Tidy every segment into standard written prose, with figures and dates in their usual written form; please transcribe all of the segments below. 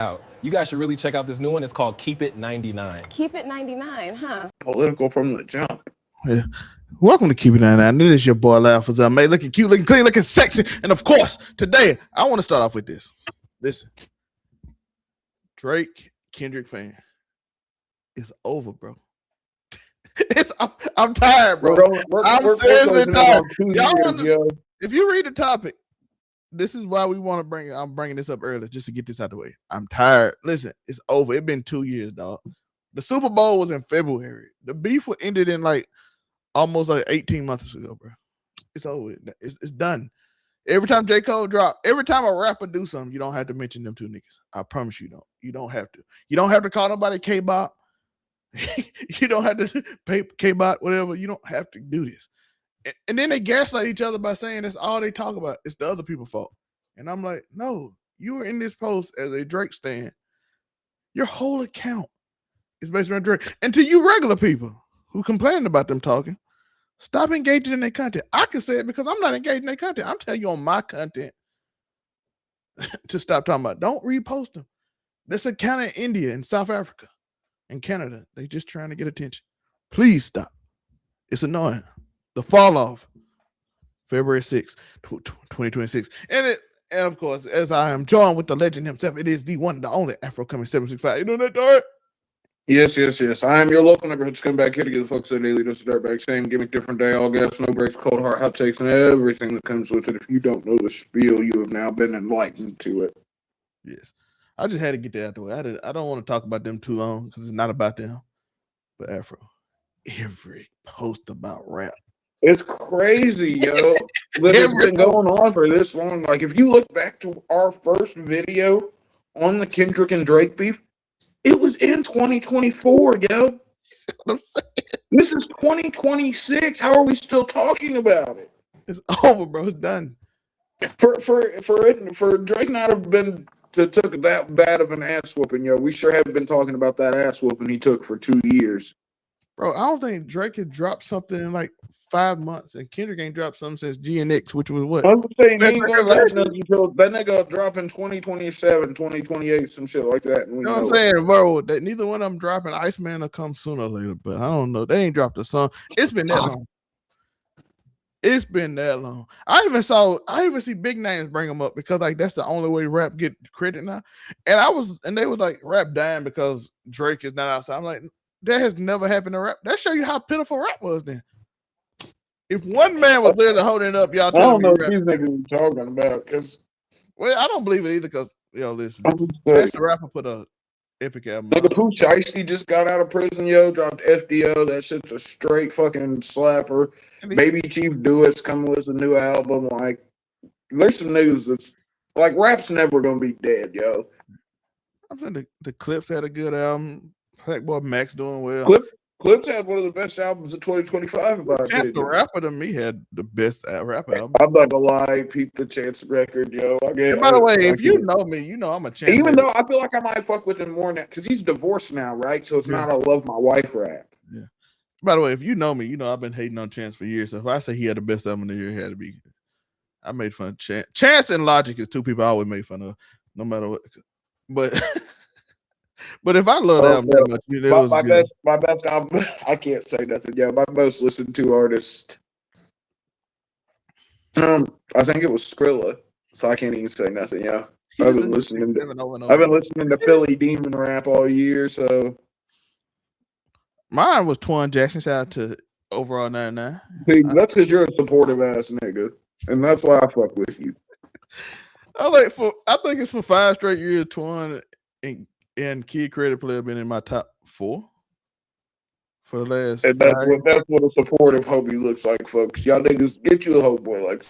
out. You guys should really check out this new one. It's called Keep It 99. Keep It 99, huh? Political from the jump. Yeah. Welcome to Keep It 99. This is your boy Laugh for Zelmae, looking cute, looking clean, looking sexy. And of course, today I want to start off with this. Listen, Drake Kendrick fan. It's over, bro. I'm tired, bro. I'm seriously tired. If you read the topic, this is why we want to bring. I'm bringing this up early just to get this out of the way. I'm tired. Listen, it's over. It's been 2 years, dog. The Super Bowl was in February. The beef ended in almost 18 months ago, bro. It's over. It's done. Every time J. Cole drop, every time a rapper do something, you don't have to mention them two niggas. I promise you don't. You don't have to. You don't have to call nobody K-Bop. You don't have to pay K-Bot, whatever. You don't have to do this. And then they gaslight each other by saying that's all they talk about. It's the other people's fault. And I'm like, no, you were in this post as a Drake stan. Your whole account is based around Drake. And to you regular people who complain about them talking, stop engaging in their content. I can say it because I'm not engaged in their content. I'm telling you on my content to stop talking about. Don't repost them. This account in India and South Africa and Canada. They just trying to get attention. Please stop. It's annoying. The fall off, February 6th, 2026. And of course, as I am joined with the legend himself, it is the one, the only Afrokami 765. You know that, Dart? Yes. I am your local neighborhood scumbag here to give the folks a daily dose of dirtbag. Same gimmick, different day, all gas, no breaks, cold heart, hot takes, and everything that comes with it. If you don't know the spiel, you have now been enlightened to it. Yes. I just had to get that out of the way. I don't want to talk about them too long because it's not about them. But Afro, every post about rap. It's crazy, yo. But it's been going on for this long. Like, if you look back to our first video on the Kendrick and Drake beef, it was in 2024, yo. This is 2026. How are we still talking about it? It's over, bro. It's done. For Drake not have been took that bad of an ass whooping, yo, we sure have been talking about that ass whooping he took for 2 years. Bro, I don't think Drake has dropped something in 5 months, and Kendrick ain't dropped something since GNX, which was what? I was saying he ain't gonna drop nothing until that nigga drop in 2027, 2028, some shit like that. And you know what I'm saying, bro? That neither one of them dropping. Iceman will come sooner or later, but I don't know. They ain't dropped a song. It's been that long. It's been that long. I even see big names bring them up because that's the only way rap get credit now. And they was like rap dying because Drake is not outside. I'm like, that has never happened to rap. That show you how pitiful rap was then. If one man was literally holding it up, y'all I don't know what these niggas are talking about because I don't believe it either because listen, that's the rapper put a epic album. Nigga Pooh Shiesty just got out of prison, yo, dropped FDO. That shit's a straight fucking slapper. Baby Chief Duet's coming with a new album. Like, there's some news that's like rap's never gonna be dead, yo. I think the Clips had a good album. Black Boy Max doing well. Clips had one of the best albums of 2025. Chance the Rapper to me had the best rap album. I'm not gonna lie, peep the Chance record, yo. By the way, if you know me, you know I'm a Chance. Even though I feel like I might fuck with him more now because he's divorced now, right? So it's not a love my wife rap. Yeah. By the way, if you know me, you know I've been hating on Chance for years. So if I say he had the best album of the year, it had to be. I made fun of Chance. Chance and Logic is two people I always made fun of, no matter what. But. But if I love that album that much, my best album, I can't say nothing. Yeah, my most listened to artist, I think it was Skrilla, so I can't even say nothing. Yeah, I've been listening to Philly Demon rap all year. So mine was Twan Jackson. Shout out to Overall 99. See, that's because you're a supportive ass nigga, and that's why I fuck with you. I think it's for 5 straight years. Twan and Kid Credit Player been in my top 4 for the last. And that's what a supportive homie looks like, folks. Y'all niggas get you a homeboy like.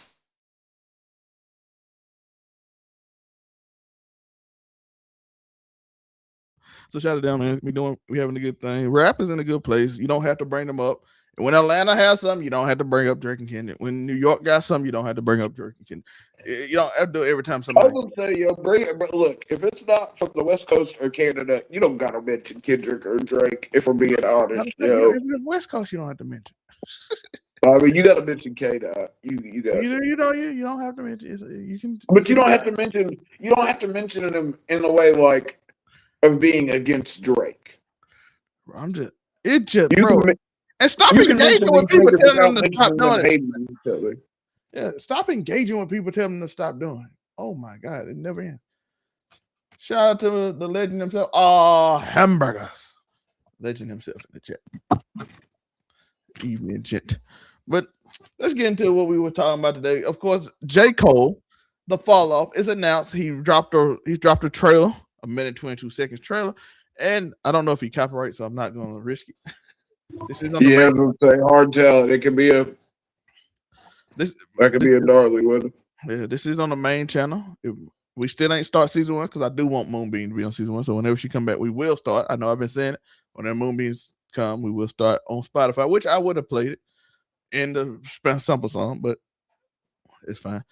So shout it down, man. We having a good thing. Rap is in a good place. You don't have to bring them up. And when Atlanta has something, you don't have to bring up Drake and Kendrick. When New York got something, you don't have to bring up Drake and Kendrick. You don't have to do it every time somebody. I was gonna say, yo, bring it. But look, if it's not from the West Coast or Canada, you don't gotta mention Kendrick or Drake. If we're being honest, yo. If it's West Coast, you don't have to mention. I mean, you got to mention K Dot. You got. You don't have to mention. You can. But you don't have to mention. You don't have to mention him in a way like of being against Drake. I'm just. It just, You bro. can, and stop you can engaging with people telling them to stop doing it. Each other. Yeah, stop engaging with people telling them to stop doing it. Oh my God, it never ends. Shout out to the legend himself. Hamburgers. Legend himself in the chat. Evening chat. But let's get into what we were talking about today. Of course, J. Cole, the fall off is announced. He dropped a trailer, a minute 22 seconds trailer, and I don't know if he copyrights, so I'm not going to risk it. This is on the main. Say hard tell. It could be a. That could be a darling with it. Yeah, this is on the main channel. We still ain't start season 1 because I do want Moonbeam to be on season 1. So whenever she come back, we will start. I know I've been saying it. Whenever Moonbeams come, we will start on Spotify, which I would have played it in the sample song, but it's fine.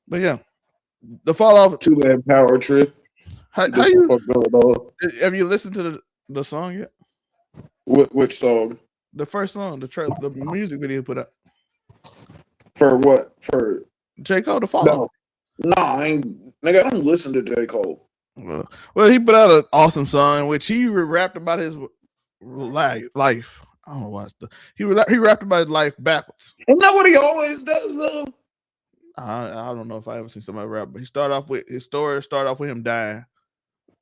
But yeah, the fall off. Too bad power trip. How you have you listened to the song yet? Which song? The first song, the music video put up. For what? For J. Cole, the fall off. No, I don't listen to J. Cole. Well, he put out an awesome song in which he rapped about his life. I don't know why he rapped about his life backwards. Isn't that what he always does, though? I don't know if I ever seen somebody rap, but he started off with his story. Started off with him dying,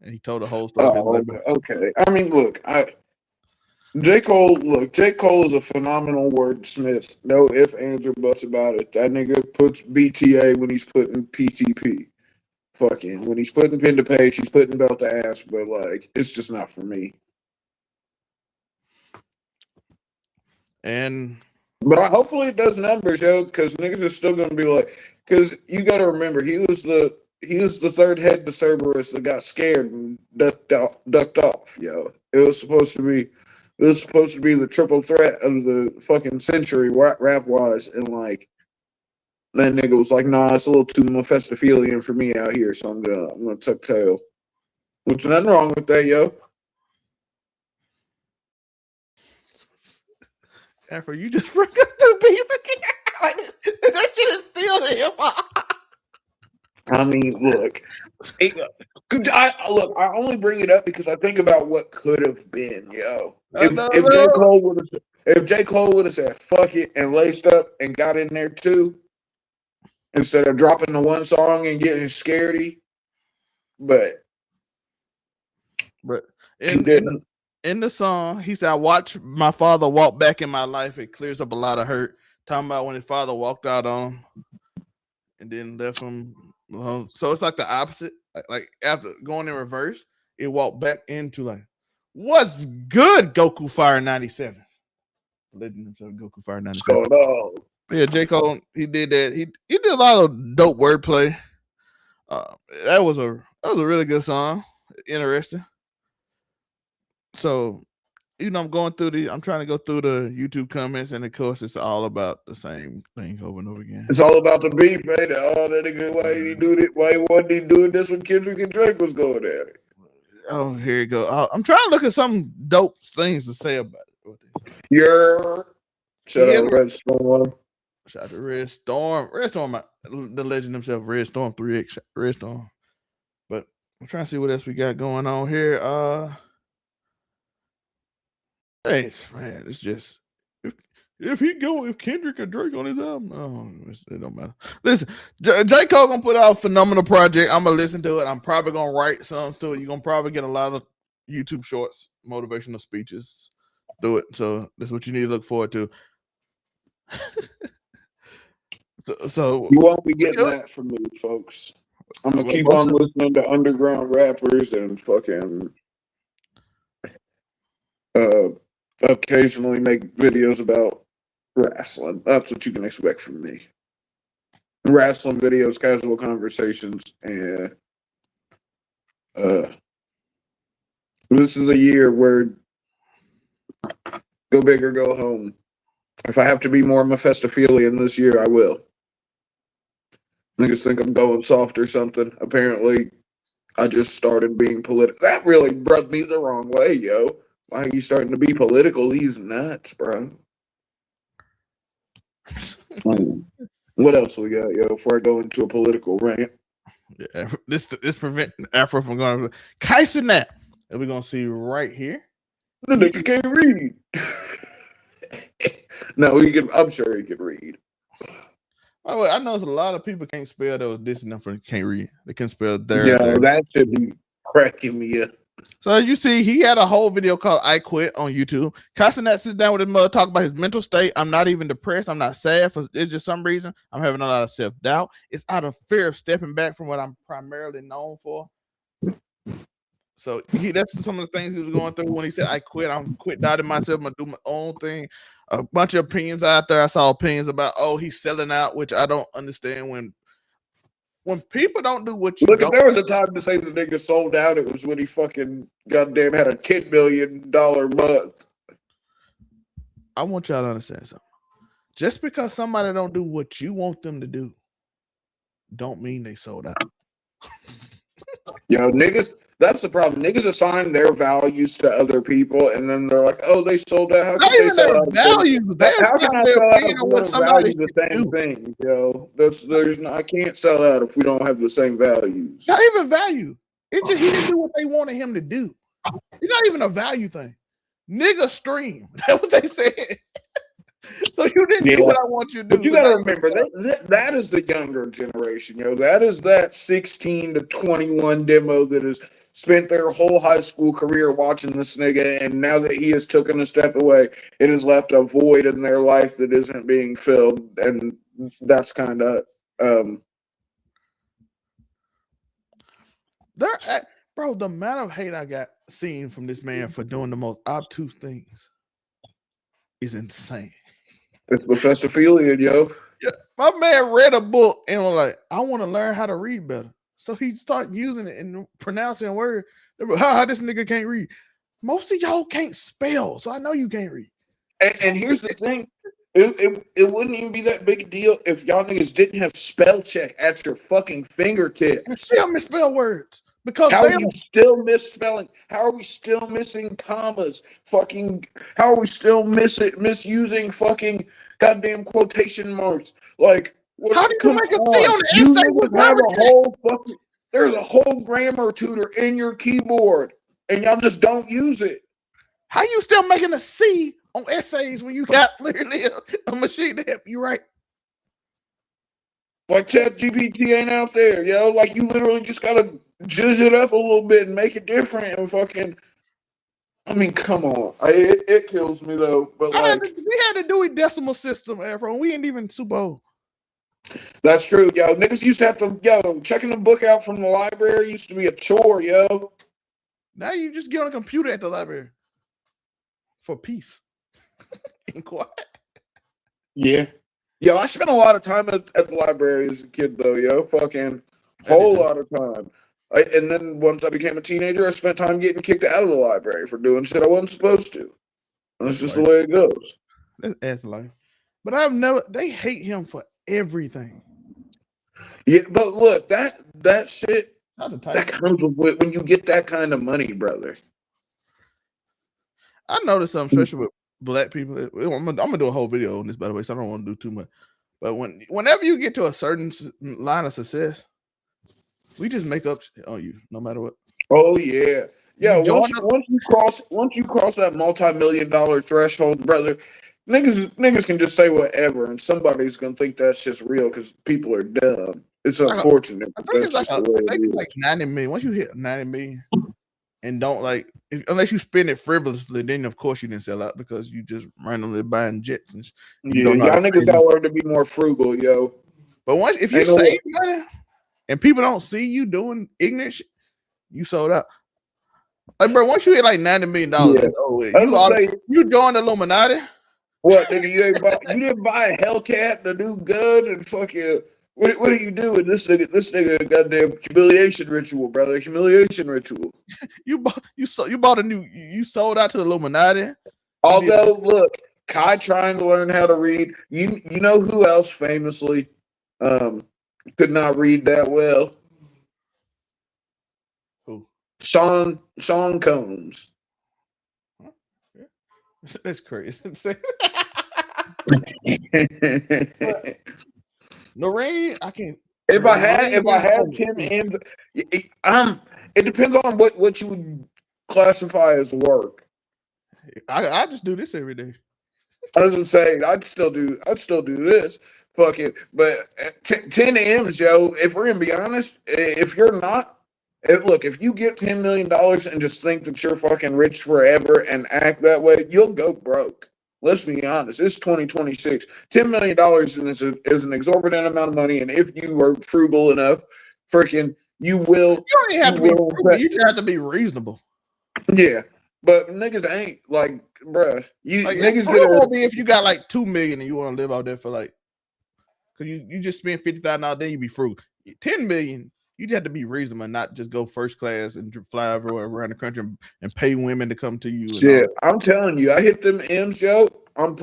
and he told the whole story. Okay. I mean, look, J. Cole is a phenomenal wordsmith. No ifs, ands, or buts about it. That nigga puts BTA when he's putting PTP. Fucking when he's putting pen to page, he's putting belt to ass. But like, it's just not for me. But hopefully it does numbers, yo, because niggas are still gonna be like, because you got to remember he was the third head to Cerberus that got scared and ducked off, yo. It was supposed to be the triple threat of the fucking century rap wise, and like that nigga was like, nah, it's a little too Mephistophelian for me out here, so I'm gonna tuck tail. Which nothing wrong with that, yo. Afro, you just broke up to beef again. That shit is still there. I mean, look, I only bring it up because I think about what could have been, yo. If J. Cole would have said fuck it and laced up and got in there too, instead of dropping the one song and getting scaredy, but he didn't. In the song, he said, I watched my father walk back in my life. It clears up a lot of hurt. Talking about when his father walked out on him and then left him alone. So it's like the opposite. Like after going in reverse, it walked back into like, what's good, Goku Fire 97? Legend himself, Goku Fire 97. Yeah, J. Cole, he did that. He did a lot of dope wordplay. That was a really good song. Interesting. So, I'm trying to go through the YouTube comments, and of course, it's all about the same thing over and over again. It's all about the beef, man. Oh, that nigga, why wasn't he doing this when Kendrick and Drake was going at it? Oh, here you go. I'm trying to look at some dope things to say about it. Shout out Red Storm. Shout out to Red Storm. Red Storm, the legend himself, Red Storm 3X, Red Storm. But I'm trying to see what else we got going on here. Hey, man, it's just if Kendrick and Drake on his album, it don't matter. Listen, J. Cole gonna put out a phenomenal project. I'm gonna listen to it. I'm probably gonna write something to it. You're gonna probably get a lot of YouTube shorts, motivational speeches through it. So that's what you need to look forward to. so you won't be getting that from me, folks. I'm gonna keep on listening to underground rappers and fucking occasionally make videos about wrestling. That's what you can expect from me. Wrestling videos, casual conversations, and this is a year where go big or go home. If I have to be more Mephistophelian this year, I will. Niggas think I'm going soft or something. Apparently, I just started being political. That really rubbed me the wrong way, yo. Why are you starting to be political? These nuts, bro. What else we got, yo? Before I go into a political rant, this prevent Afro from going. Kai Cenat, that we're gonna see right here. The nigga can't read. No, he can. I'm sure he can read. By the way, I know there's a lot of people can't spell that was dissing them for can't read. They can spell there. Yeah, that should be cracking me up. So you see, he had a whole video called "I Quit" on YouTube. Kai Cenat sits down with his mother, talk about his mental state. I'm not even depressed. I'm not sad. It's just some reason I'm having a lot of self-doubt. It's out of fear of stepping back from what I'm primarily known for. So that's some of the things he was going through when he said, "I quit. I'm quit doubting myself. I'm gonna do my own thing." A bunch of opinions out there. I saw opinions about, oh, he's selling out, which I don't understand. When people don't do what you look, if there was a time to say the nigga sold out, it was when he fucking goddamn had a $10 million month. I want y'all to understand something. Just because somebody don't do what you want them to do, don't mean they sold out. Yo, niggas, that's the problem. Niggas assign their values to other people, and then they're like, "Oh, they sold out. How can they sell out?" Values. How can I sell out if we don't value the same thing? Yo, I can't sell out if we don't have the same values. Not even value. It's just he didn't do what they wanted him to do. It's not even a value thing. Nigga stream. That's what they said. So you didn't do what I want you to do. But you gotta remember that is the younger generation, yo. That is that 16 to 21 demo that has spent their whole high school career watching this nigga, and now that he has taken a step away, it has left a void in their life that isn't being filled, and that's kind of bro. The amount of hate I got seen from this man for doing the most obtuse things is insane. It's Bethesda-philian, yo. Yeah, my man read a book and was like, I want to learn how to read better. So he started using it and pronouncing words. How this nigga can't read. Most of y'all can't spell, so I know you can't read. And here's the thing. It wouldn't even be that big a deal if y'all niggas didn't have spell check at your fucking fingertips. You still misspell words. Because how are you still misspelling? How are we still missing commas? Fucking how are we still misusing fucking goddamn quotation marks? Like how do you make a C on the essay with there's a whole grammar tutor in your keyboard and y'all just don't use it. How you still making a C on essays when you got literally a machine to help you write? Like ChatGPT ain't out there, yo. Like you literally just gotta jizz it up a little bit and make it different and fucking. I mean, come on, it kills me though. But we had the Dewey Decimal System, Afro, and we ain't even super old. That's true, yo. Niggas used to have to, checking the book out from the library used to be a chore, yo. Now you just get on a computer at the library for peace and quiet. Yeah. Yo, I spent a lot of time at the library as a kid, though, yo. Fucking whole lot of time. And then once I became a teenager, I spent time getting kicked out of the library for doing shit I wasn't supposed to. And that's just the way it goes. That's life. But they hate him for everything. Yeah, but look, that shit, that comes with when you get that kind of money, brother. I noticed something special with black people. I'm gonna do a whole video on this, by the way, so I don't want to do too much. But whenever you get to a certain line of success, we just make up on you, no matter what. Oh yeah, yeah. Once you cross that multi-million-dollar threshold, brother, niggas can just say whatever, and somebody's gonna think that's just real because people are dumb. It's unfortunate. I think it's like 90 million. Once you hit 90 million, and don't unless you spend it frivolously, then of course you didn't sell out because you just randomly buying jets and y'all niggas gotta learn to be more frugal, yo. But if you save money and people don't see you doing ignorant shit, you sold out. Like, bro, once you hit like $90 million, you joined the Illuminati. What, nigga? You didn't buy a Hellcat, the new gun, and fucking. What are you doing? This nigga, goddamn humiliation ritual, brother. Humiliation ritual. You sold out to the Illuminati. Although, look, Kai trying to learn how to read. You know who else famously could not read that well? Who? Sean Combs. That's crazy. Noreen, I can't. If I had 10 M's, it depends on what you would classify as work. I just do this every day. I was saying I'd still do this. Fuck it. But 10 M's, yo, if we're gonna be honest, if you're not, look, if you get $10 million and just think that you're fucking rich forever and act that way, you'll go broke. Let's be honest. It's 2026. $10 million is an exorbitant amount of money, and if you are frugal enough, freaking, you will. You don't even have to be frugal. You just have to be reasonable. Yeah. But niggas ain't like, bruh. You like, niggas gonna be if you got like 2 million and you want to live out there for like, cause you just spend 50,000 out there, you be frugal. 10 million, you just have to be reasonable and not just go first class and fly everywhere around the country and pay women to come to you. Shit, I'm telling you, I hit them M's, yo. I'm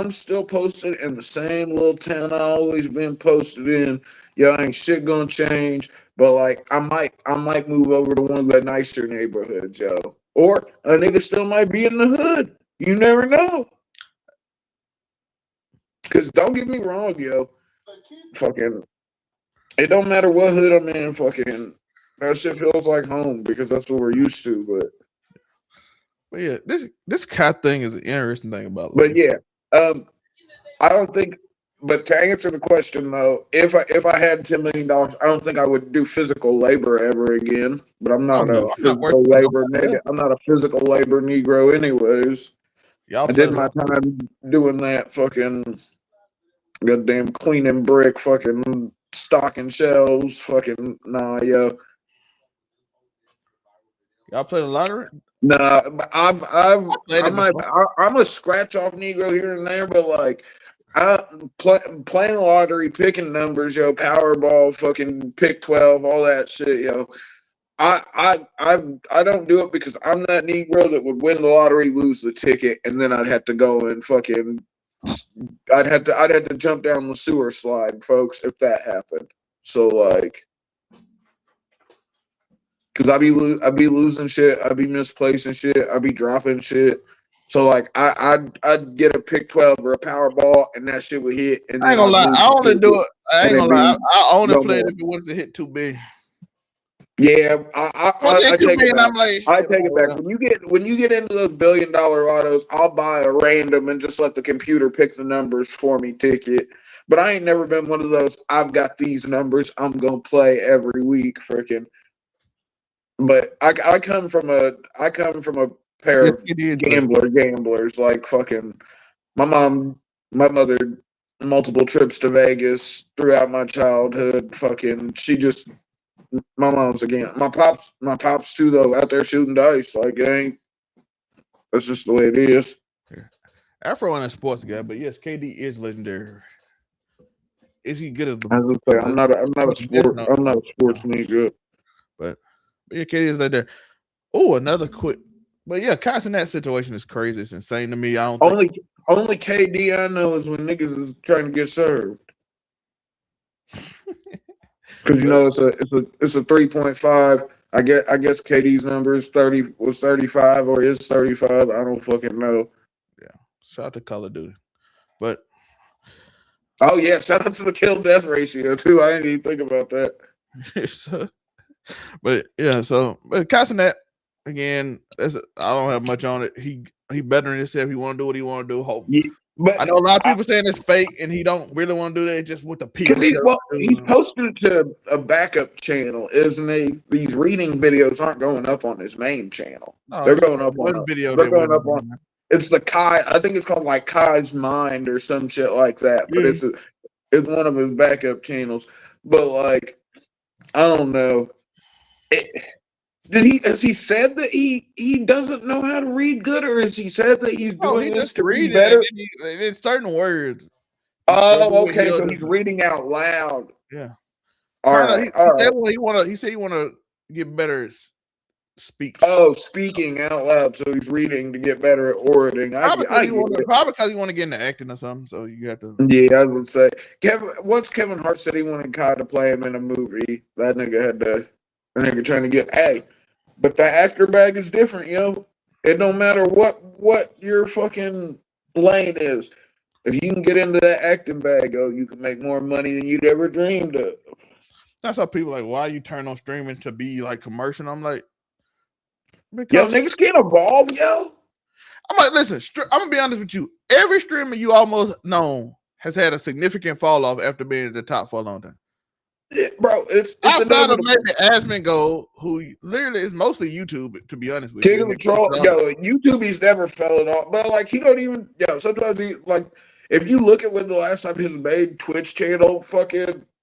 still posted in the same little town I always been posted in. Yo, ain't shit gonna change. But like, I might move over to one of the nicer neighborhoods, yo. Or a nigga still might be in the hood. You never know. Cause don't get me wrong, yo. Fucking, it don't matter what hood I'm in. Fucking, that shit feels like home because that's what we're used to. But yeah, this cat thing is an interesting thing about life. But yeah, I don't think. But to answer the question though, if I had $10 million, I don't think I would do physical labor ever again. But I'm not a physical labor nigga. I'm not a physical labor Negro, anyways. I did my time doing that fucking goddamn cleaning brick, fucking stocking shelves, fucking nah, yo. Y'all play the lottery? Nah, I'm a scratch off Negro here and there, but like playing lottery, picking numbers, yo, Powerball, fucking pick 12, all that shit, yo. I don't do it because I'm that Negro that would win the lottery, lose the ticket, and then I'd have to go and fucking I'd have to jump down the sewer slide, folks, if that happened. So like, cause I'd be losing shit, I'd be misplacing shit, I'd be dropping shit. So like, I'd get a pick 12 or a Powerball, and that shit would hit. And I ain't gonna lie, I only do it. I ain't gonna lie, I only play it if it wants to hit 2 big. Yeah, I take it back. I take it back. When you get into those $1 billion lottos, I'll buy a random and just let the computer pick the numbers for me ticket. But I ain't never been one of those. I've got these numbers. I'm gonna play every week, freaking. But I come from a pair of gamblers. Like fucking, my mother, multiple trips to Vegas throughout my childhood. Fucking, my mom's again. My pops too though, out there shooting dice. Like it ain't. That's just the way it is. Afro ain't a sports guy, but yes, KD is legendary. Is he good as the? I'm not a sports nigga. But yeah, KD is legendary. Oh, another quick. But yeah, Kai Cenat situation is crazy. It's insane to me. I don't only KD I know is when niggas is trying to get served. Because you know it's a 3.5. I guess KD's number is 35 or is 35. I don't fucking know. Yeah, shout out to Call of Duty, but oh yeah, shout out to the kill death ratio too. I didn't even think about that. But yeah, but Kai Cenat again. I don't have much on it. He bettering himself. He want to do what he want to do. Hope. Yeah. But I know a lot of people saying it's fake, and he don't really want to do that. Just with the people. He's posted it to a backup channel, isn't he? These reading videos aren't going up on his main channel. They're going up on video. They're going up on. It's the Kai. I think it's called like Kai's Mind or some shit like that. But it's one of his backup channels. But like, I don't know. Has he said that he doesn't know how to read good, or has he said that he's doing this to read better? It's certain words. Oh, okay. So he's reading out loud. Yeah. He said he want to get better speech. Oh, speaking out loud. So he's reading to get better at orating. Probably because he want to get into acting or something. So you have to. Yeah, I would say once Kevin Hart said he wanted Kai to play him in a movie, that nigga trying to get but the actor bag is different, yo. It don't matter what your fucking lane is. If you can get into that acting bag, you can make more money than you'd ever dreamed of. That's how people like, why you turn on streaming to be like commercial? I'm like, yo, niggas can't evolve, yo. I'm like, listen, I'm gonna be honest with you. Every streamer you almost know has had a significant fall off after being at the top for a long time. Yeah, bro, it's outside of maybe Asmongold, who literally is mostly YouTube, to be honest with King you. of Control, YouTube's never fell it off, but like he don't even, sometimes he like if you look at when the last time his main Twitch channel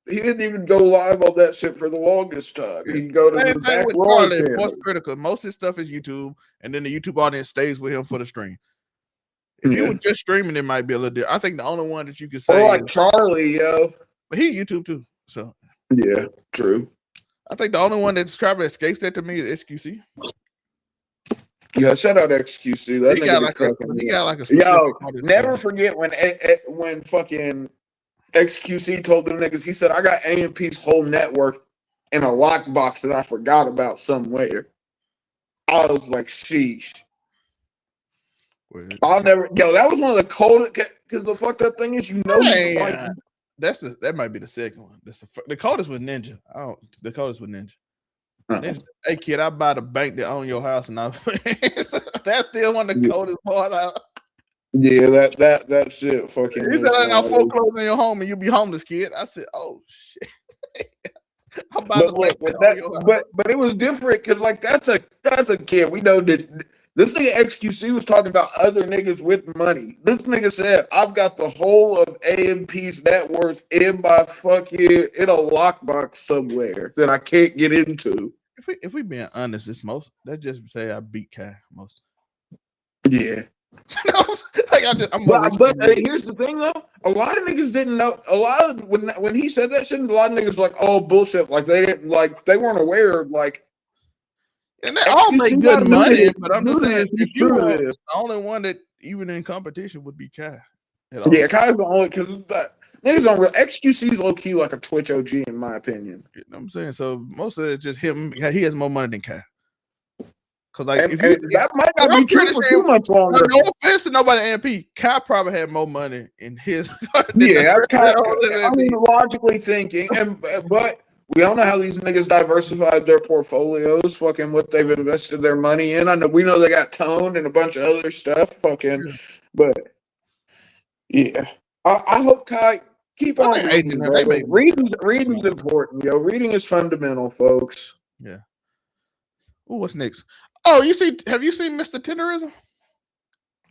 he didn't even go live on that shit for the longest time. He'd go to the back row channel. Most critical. Most of his stuff is YouTube, and then the YouTube audience stays with him for the stream. If you were just streaming, it might be a little different. I think the only one that you could say, or like Charlie, but he YouTube too. So yeah, true. I think the only one that's probably escapes that to me is XQC. Yeah, shout out XQC. That he got like a never forget when fucking XQC told them niggas, he said, I got AMP's whole network in a lockbox that I forgot about somewhere. I was like, sheesh. That was one of the coldest, because the fucked up thing is, that might be the second one. The coldest was Ninja. The coldest was Ninja. Ninja. Hey kid, I buy the bank that own your house, and that's still one of the coldest parts out. Yeah, that shit fucking. He said, "I'll foreclose in your home and you'll be homeless, kid." I said, "Oh shit." But it was different because like that's a kid. We know that this nigga XQC was talking about other niggas with money. This nigga said, "I've got the whole of AMP's net worth in my in a lockbox somewhere that I can't get into." If we being honest, it's most that just say I beat Kai most. Yeah. Like but here's the thing though, a lot of niggas didn't know. A lot of when he said that shit, a lot of niggas were like, oh bullshit, like they weren't aware of like. And they all make good money, but I'm just saying, if you were the only one that even in competition would be Kai. Yeah, Kai's the only because niggas don't real XQC's low key like a Twitch OG in my opinion. You know what I'm saying, so most of it's just him. He has more money than Kai. Cause like that might not be true for too much longer. No offense to nobody at AMP, Kai probably had more money in his. Logically thinking, but we don't know how these niggas diversified their portfolios, fucking what they've invested their money in. We know they got Tone and a bunch of other stuff, but yeah, I hope Kai keep on reading. Reading's important, yo. Reading is fundamental, folks. Yeah. Oh, what's next? Oh, have you seen Mr. Tenderism?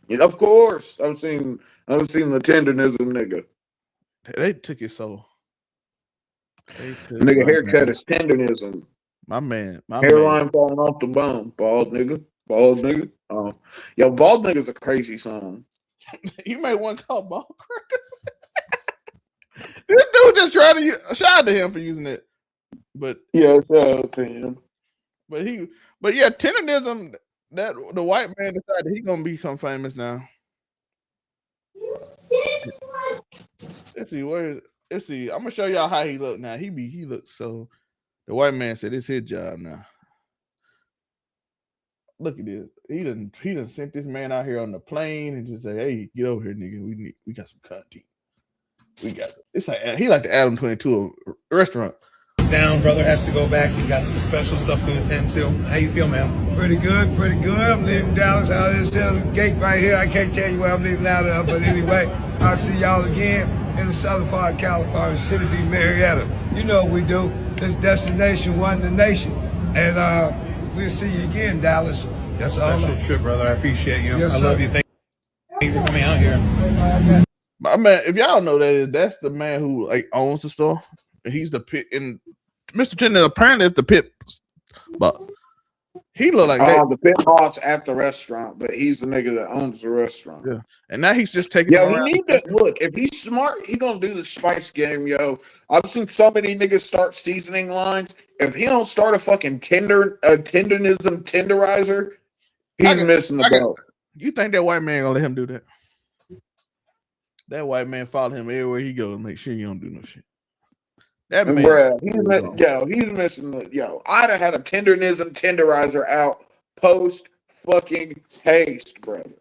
Yeah, of course. I've seen the tenderism nigga. They took his soul. Nigga haircut is tenderism. My man. Hairline falling off the bone. Bald nigga. Oh. Yo, bald nigga's a crazy song. You may want to call bald cracker. This dude just tried to shout out to him for using it. But yeah, shout out to him. But yeah, tenderism, that the white man decided he's gonna become famous now. Let's see. I'm gonna show y'all how he look now. He looks so. The white man said it's his job now. Look at this. He done sent this man out here on the plane and just say, "Hey, get over here, nigga. We got some content. We got it." It's like he like the Adam 22 restaurant. Down, brother has to go back. He's got some special stuff to attend to. How you feel, man? Pretty good. I'm leaving Dallas out of this gate right here. I can't tell you where I'm leaving out of, but anyway, I'll see y'all again in the southern part of California, City be Marietta. You know what we do. This destination, one the nation. And we'll see you again, Dallas. That's all. Special trip, brother. I appreciate you. Yes, I love you. Thank you for coming out here. I mean, if y'all don't know that's the man who like owns the store. He's the pit in Mr. Tender. Apparently, it's the pit, but he look like the pit boss at the restaurant, but he's the nigga that owns the restaurant. Yeah, and now he's just taking. Yeah, he need to look. If he's smart, he gonna do the spice game, yo. I've seen so many niggas start seasoning lines. If he don't start a fucking tenderism tenderizer, he's missing the boat. You think that white man gonna let him do that? That white man follow him everywhere he goes. Make sure you don't do no shit. That man, he's missing the I'd have had a tenderism tenderizer out post fucking haste, brother.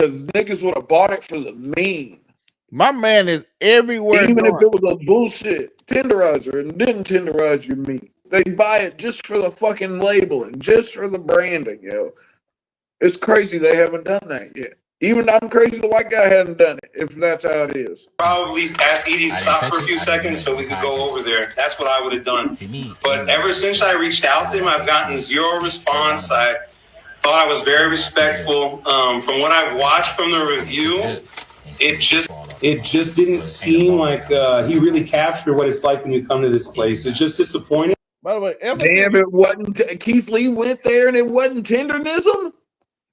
because niggas would have bought it for the meme. My man is everywhere. Even if it was a bullshit tenderizer and didn't tenderize your meat, they buy it just for the fucking labeling, just for the branding, yo. It's crazy they haven't done that yet. Even I'm crazy the white guy hadn't done it, if that's how it is. Probably ask Edie to stop for a few seconds so we could go over there. That's what I would have done. But ever since I reached out to him, I've gotten zero response. I thought I was very respectful. From what I've watched from the review, it just didn't seem like he really captured what it's like when you come to this place. It's just disappointing. By the way, damn, it wasn't Keith Lee went there and it wasn't tendernism.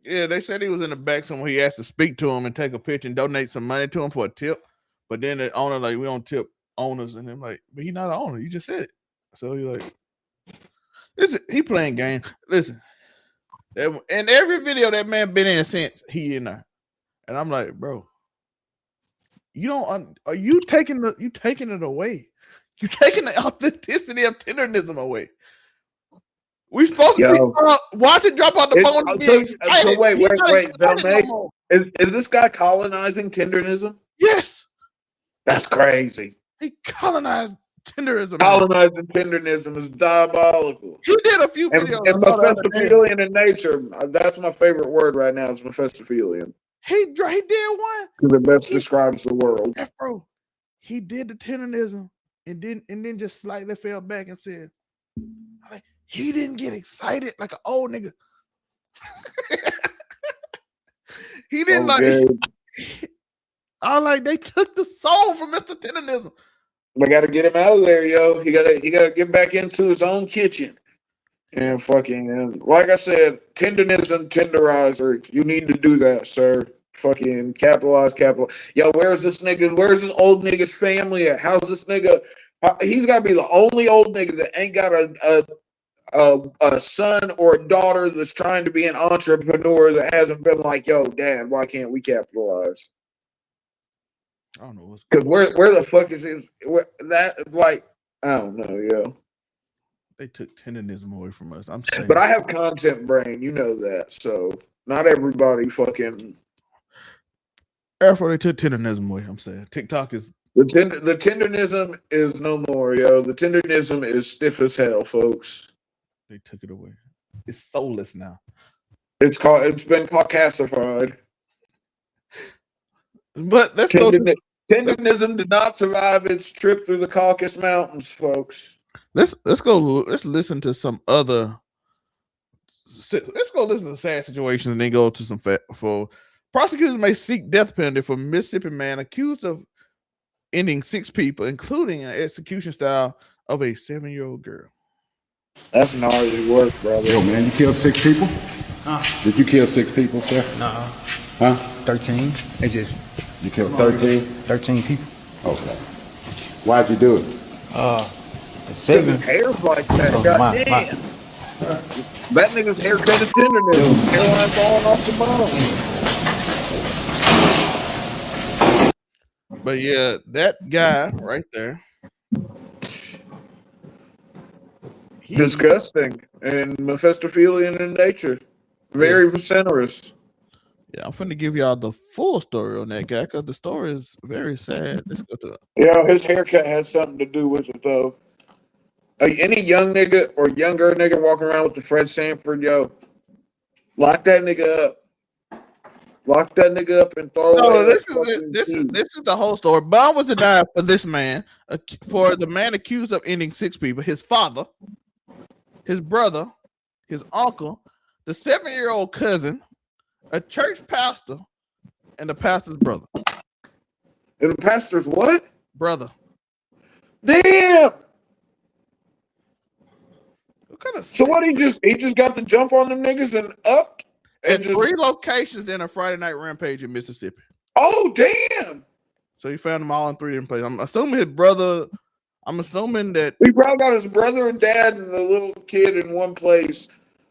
Yeah, they said he was in the back somewhere. He asked to speak to him and take a picture and donate some money to him for a tip. But then the owner like, we don't tip owners, and I'm like, but he's not an owner. You just said it. So he like, listen, he playing game. Listen, in every video that man been in since he in there, and I'm like, bro. You don't. Are you taking it away? You taking the authenticity of tendernism away. We supposed to see, watch it drop out the bone. So wait, Zelmae, is this guy colonizing tendernism? Yes, that's crazy. He colonized tenderism. Colonizing tendernism is diabolical. He did a few videos. And Mephistophelian in nature. That's my favorite word right now. Is Mephistophelian. He did one. Because it best describes the world. Yeah, bro. He did the tendernism and then just slightly fell back and said, like, he didn't get excited like an old nigga. He didn't they took the soul from Mr. Tendernism. We gotta get him out of there, yo. He gotta get back into his own kitchen. And fucking, like I said, tendernism, tenderizer. You need to do that, sir. Fucking capitalize. Yo, where's this nigga? Where's this old nigga's family at? How's this nigga? He's got to be the only old nigga that ain't got a son or a daughter that's trying to be an entrepreneur that hasn't been like, yo, dad, why can't we capitalize? I don't know what's because where the fuck is his that like I don't know, yo. They took tendernism away from us. I'm saying, but I have content brain, you know that. So not everybody fucking. Therefore, they took tendernism away. I'm saying TikTok is the tendernism is no more, yo. The tendernism is stiff as hell, folks. They took it away. It's soulless now. It's been caucasified. But let's tendernism did not survive its trip through the Caucasus Mountains, folks. Let's listen to some other. Let's go listen to sad situations and then go to some for prosecutors may seek death penalty for Mississippi man accused of ending 6 people, including an execution style of a 7-year-old girl. That's gnarly work, brother. Yo, man, you killed 6 people? Huh? Did you kill 6 people, sir? No. Huh? 13. They just. You killed 13? 13 people. Okay. Why'd you do it? 7. Hair's like that. Oh, goddamn. That nigga's haircut is tenderness. Hairline falling off the bottom. But yeah, that guy right there. Disgusting and Mephistophelian in nature. Very vociferous. Yeah, I'm finna give y'all the full story on that guy because the story is very sad. Let's go to it. Yeah, his haircut has something to do with it, though. Any young nigga or younger nigga walking around with the Fred Sanford, yo, lock that nigga up. Lock that nigga up and throw away. This is the whole story. Bond was denied for this man, for the man accused of ending 6 people. His father, his brother, his uncle, the 7-year-old cousin, a church pastor, and the pastor's brother. And the pastor's what? Brother. Damn. So what? He just got the jump on them niggas and upped at 3 locations in a Friday night rampage in Mississippi. Oh damn! So he found them all in 3 different places. I'm assuming his brother. I'm assuming that he probably got his brother and dad and the little kid in one place.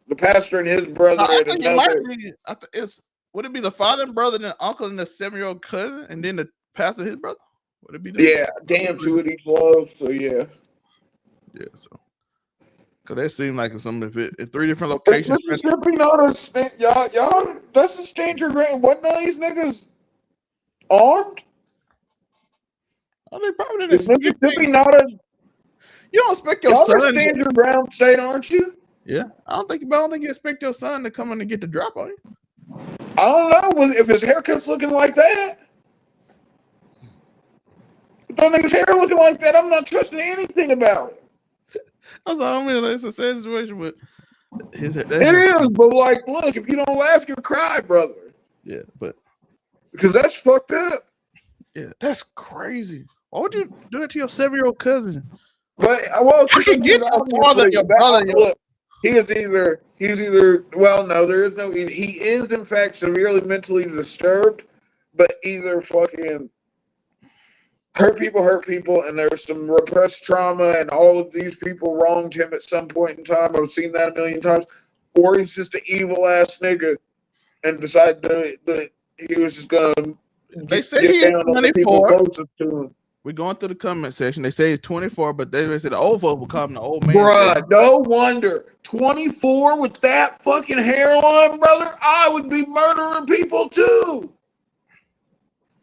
The pastor and his brother at another. Would it be the father and brother, then the uncle and the 7-year-old cousin, and then the pastor and his brother? Would it be? Yeah, damn, 2 of each love. So yeah. Yeah. So. Cause that seemed like something if 3 different locations. Mississippi not a state. Y'all, that's a stand your ground. What none of these niggas armed? Oh, they probably Is didn't. Mississippi not a? You don't expect your Y'all son. a stand your ground state, aren't you? Yeah, I don't think you expect your son to come in and get the drop on you. I don't know if his haircut's looking like that. If that nigga's hair looking like that, I'm not trusting anything about it. I don't mean it's a sad situation, but it is. But like, look, if you don't laugh, you'll cry, brother. Yeah, but because that's fucked up. Yeah, that's crazy. Why would you do it to your 7-year-old cousin? But well, you can get your father, your brother. Look, he's either. Well, no, there is no. He is in fact severely mentally disturbed, but either fucking hurt people, and there's some repressed trauma, and all of these people wronged him at some point in time. I've seen that a million times. Or he's just an evil ass nigga, and decided that he was just gonna. They say he's 24. We're going through the comment section. They say he's 24, but they said the old folks will call him the old man. Bruh, no wonder. 24 with that fucking hairline, brother. I would be murdering people too.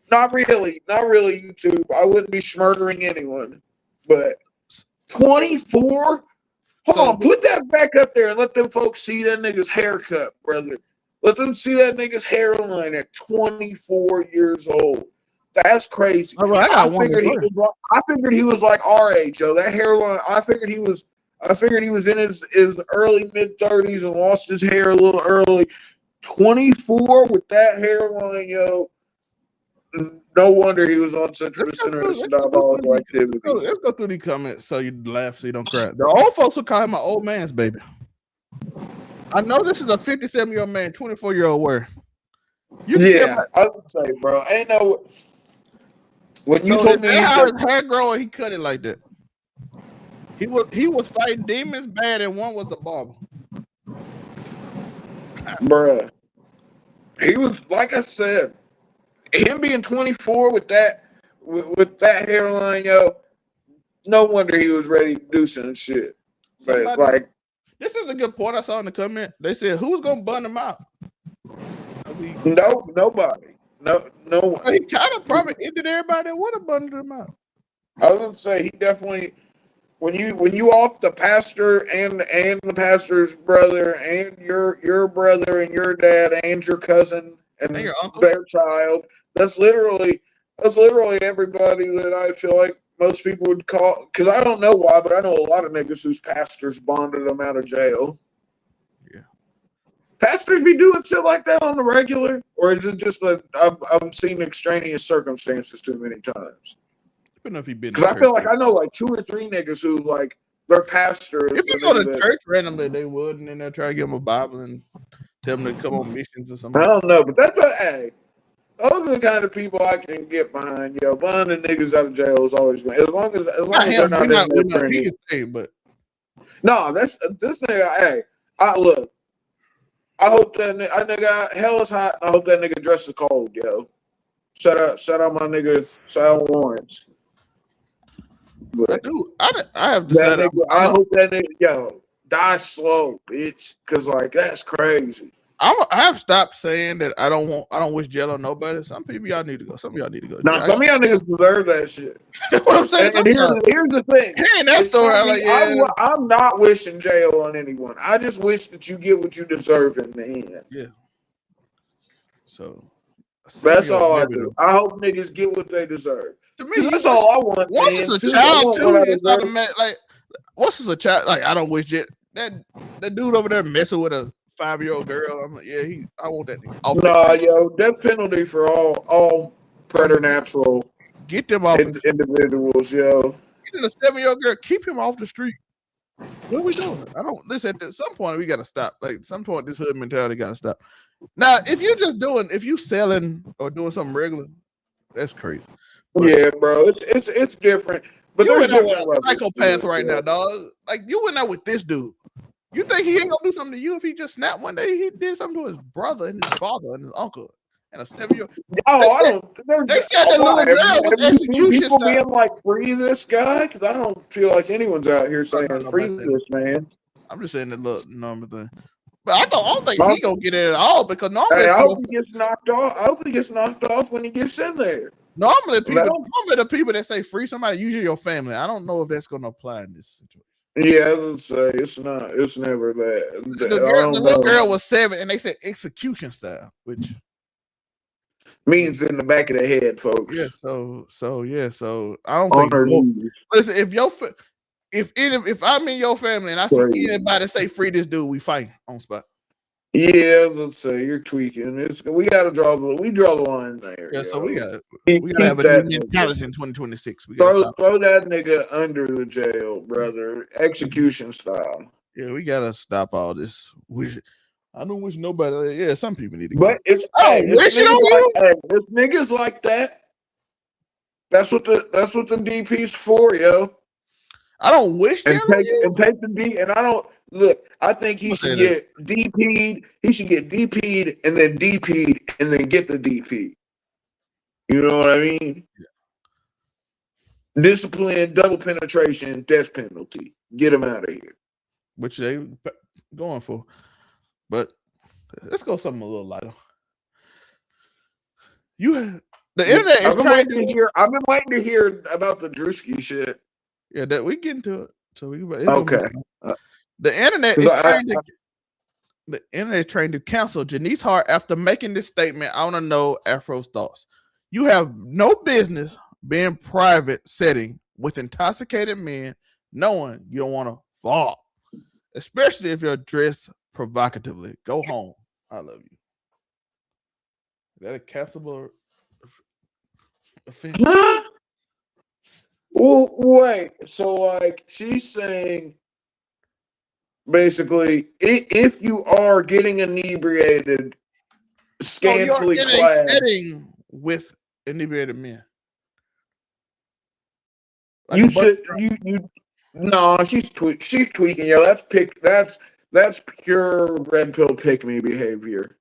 Not really, YouTube. I wouldn't be murdering anyone. But 24? Hold on, put that back up there and let them folks see that nigga's haircut, brother. Let them see that nigga's hairline at 24 years old. That's crazy. Oh, well, I figured he was like our age, yo. That hairline. I figured he was in his early mid-30s and lost his hair a little early. 24 with that hairline, yo. No wonder he was on Central Center of diabolical activity. Let's go through these comments so you laugh so you don't cry. The old folks will call him my old man's baby. I know this is a 57-year-old man, 24-year-old where. I would say, bro. Ain't no. When you told me how his hair growing, he cut it like that. He was fighting demons bad, and one was the barber. Bruh. He was, like I said, him being 24 with that hairline, yo. No wonder he was ready to do some shit. But like, this is a good point I saw in the comment. They said, "Who's gonna bun him out?" Nobody. No one. He kind of probably ended everybody that would have bundled him out. I was gonna say he definitely when you off the pastor and the pastor's brother and your brother and your dad and your cousin and your uncle, their child. That's literally everybody that I feel like most people would call, because I don't know why, but I know a lot of niggas whose pastors bonded them out of jail. Pastors be doing shit like that on the regular, or is it just that I've seen extraneous circumstances too many times? Because I feel like I know like 2 or 3 niggas who like their pastors. If you go to church randomly, they would, and then they'll try to give them a Bible and tell them to come on missions or something. I don't know, but that's what. Hey, those are the kind of people I can get behind. Yo, bonding niggas out of jail is always going. As long as they're not in there. He can stay, but no, that's this nigga. Hey, look. I hope that nigga hell is hot. I hope that nigga dresses cold, yo. Shout out my nigga Sal Lawrence. But I have decided. I hope that nigga, yo, die slow, bitch. Cause like that's crazy. I have stopped saying that I don't wish jail on nobody. Some people y'all need to go. Some of y'all need to go. Nah, some of y'all niggas deserve that shit. That's what I'm saying. And here's the thing. Hearing that story, I'm not wishing jail on anyone. I just wish that you get what you deserve in the end. Yeah. So that's all I do. I hope niggas get what they deserve. To me, that's all I want. Once it's a child too, it's automatic. Like once it's a child, like I don't wish that dude over there messing with a 5-year-old girl. I'm like, yeah, I want that nigga. Nah, yo, death penalty for all preternatural. Get them off individuals, yo. Get a 7-year-old girl. Keep him off the street. What are we doing? I don't listen. At some point, we got to stop. Like at some point, this hood mentality got to stop. Now, if you selling or doing something regular, that's crazy. But yeah, bro, it's different. But you there's no psychopath right now, dog. Like you went out with this dude. You think he ain't gonna do something to you if he just snapped one day? He did something to his brother and his father and his uncle and a 7-year-old. They said the little girl was execution people style. being like, free this guy, because I don't feel like anyone's out here saying free this man. I'm just saying the little normal thing. But I don't think he gonna get it at all because normally I hope he gets knocked off. I hope he gets knocked off when he gets in there. Normally the people that say free somebody, usually your family. I don't know if that's gonna apply in this situation. Yeah, I would say it's not. It's never that. The little girl was 7, and they said execution style, which means in the back of the head, folks. Yeah. So I don't think. Listen, if I'm in your family and I see anybody say free this dude, we fight on spot. Yeah, let's say you're tweaking. We got to draw the line there. Yeah, so we got to have a new mentality in 2026. We throw that nigga under the jail, brother. Execution style. Yeah, we got to stop all this. I don't wish nobody. Yeah, some people need to. But it's niggas like that. That's what the DP's for, yo. I don't wish and take the D. And I don't look. I think he should get DP'd. He should get DP'd and then DP'd and then get the DP. You know what I mean? Yeah. Discipline, double penetration, death penalty. Get him out of here. Which they going for. But let's go something a little lighter. The internet is trying to hear. I've been waiting to hear about the Drewski shit. Yeah, that we get into it. So okay. The internet is trying to cancel Janice Hart after making this statement. I want to know Afro's thoughts. You have no business being private setting with intoxicated men, knowing you don't want to fall, especially if you're dressed provocatively. Go home. I love you. Is that a cancelable offense? Well, wait. So, like, she's saying, basically, if you are getting inebriated, scantily clad, setting with inebriated men, like you should. No, she's tweaking. Yo, that's pure red pill pick me behavior,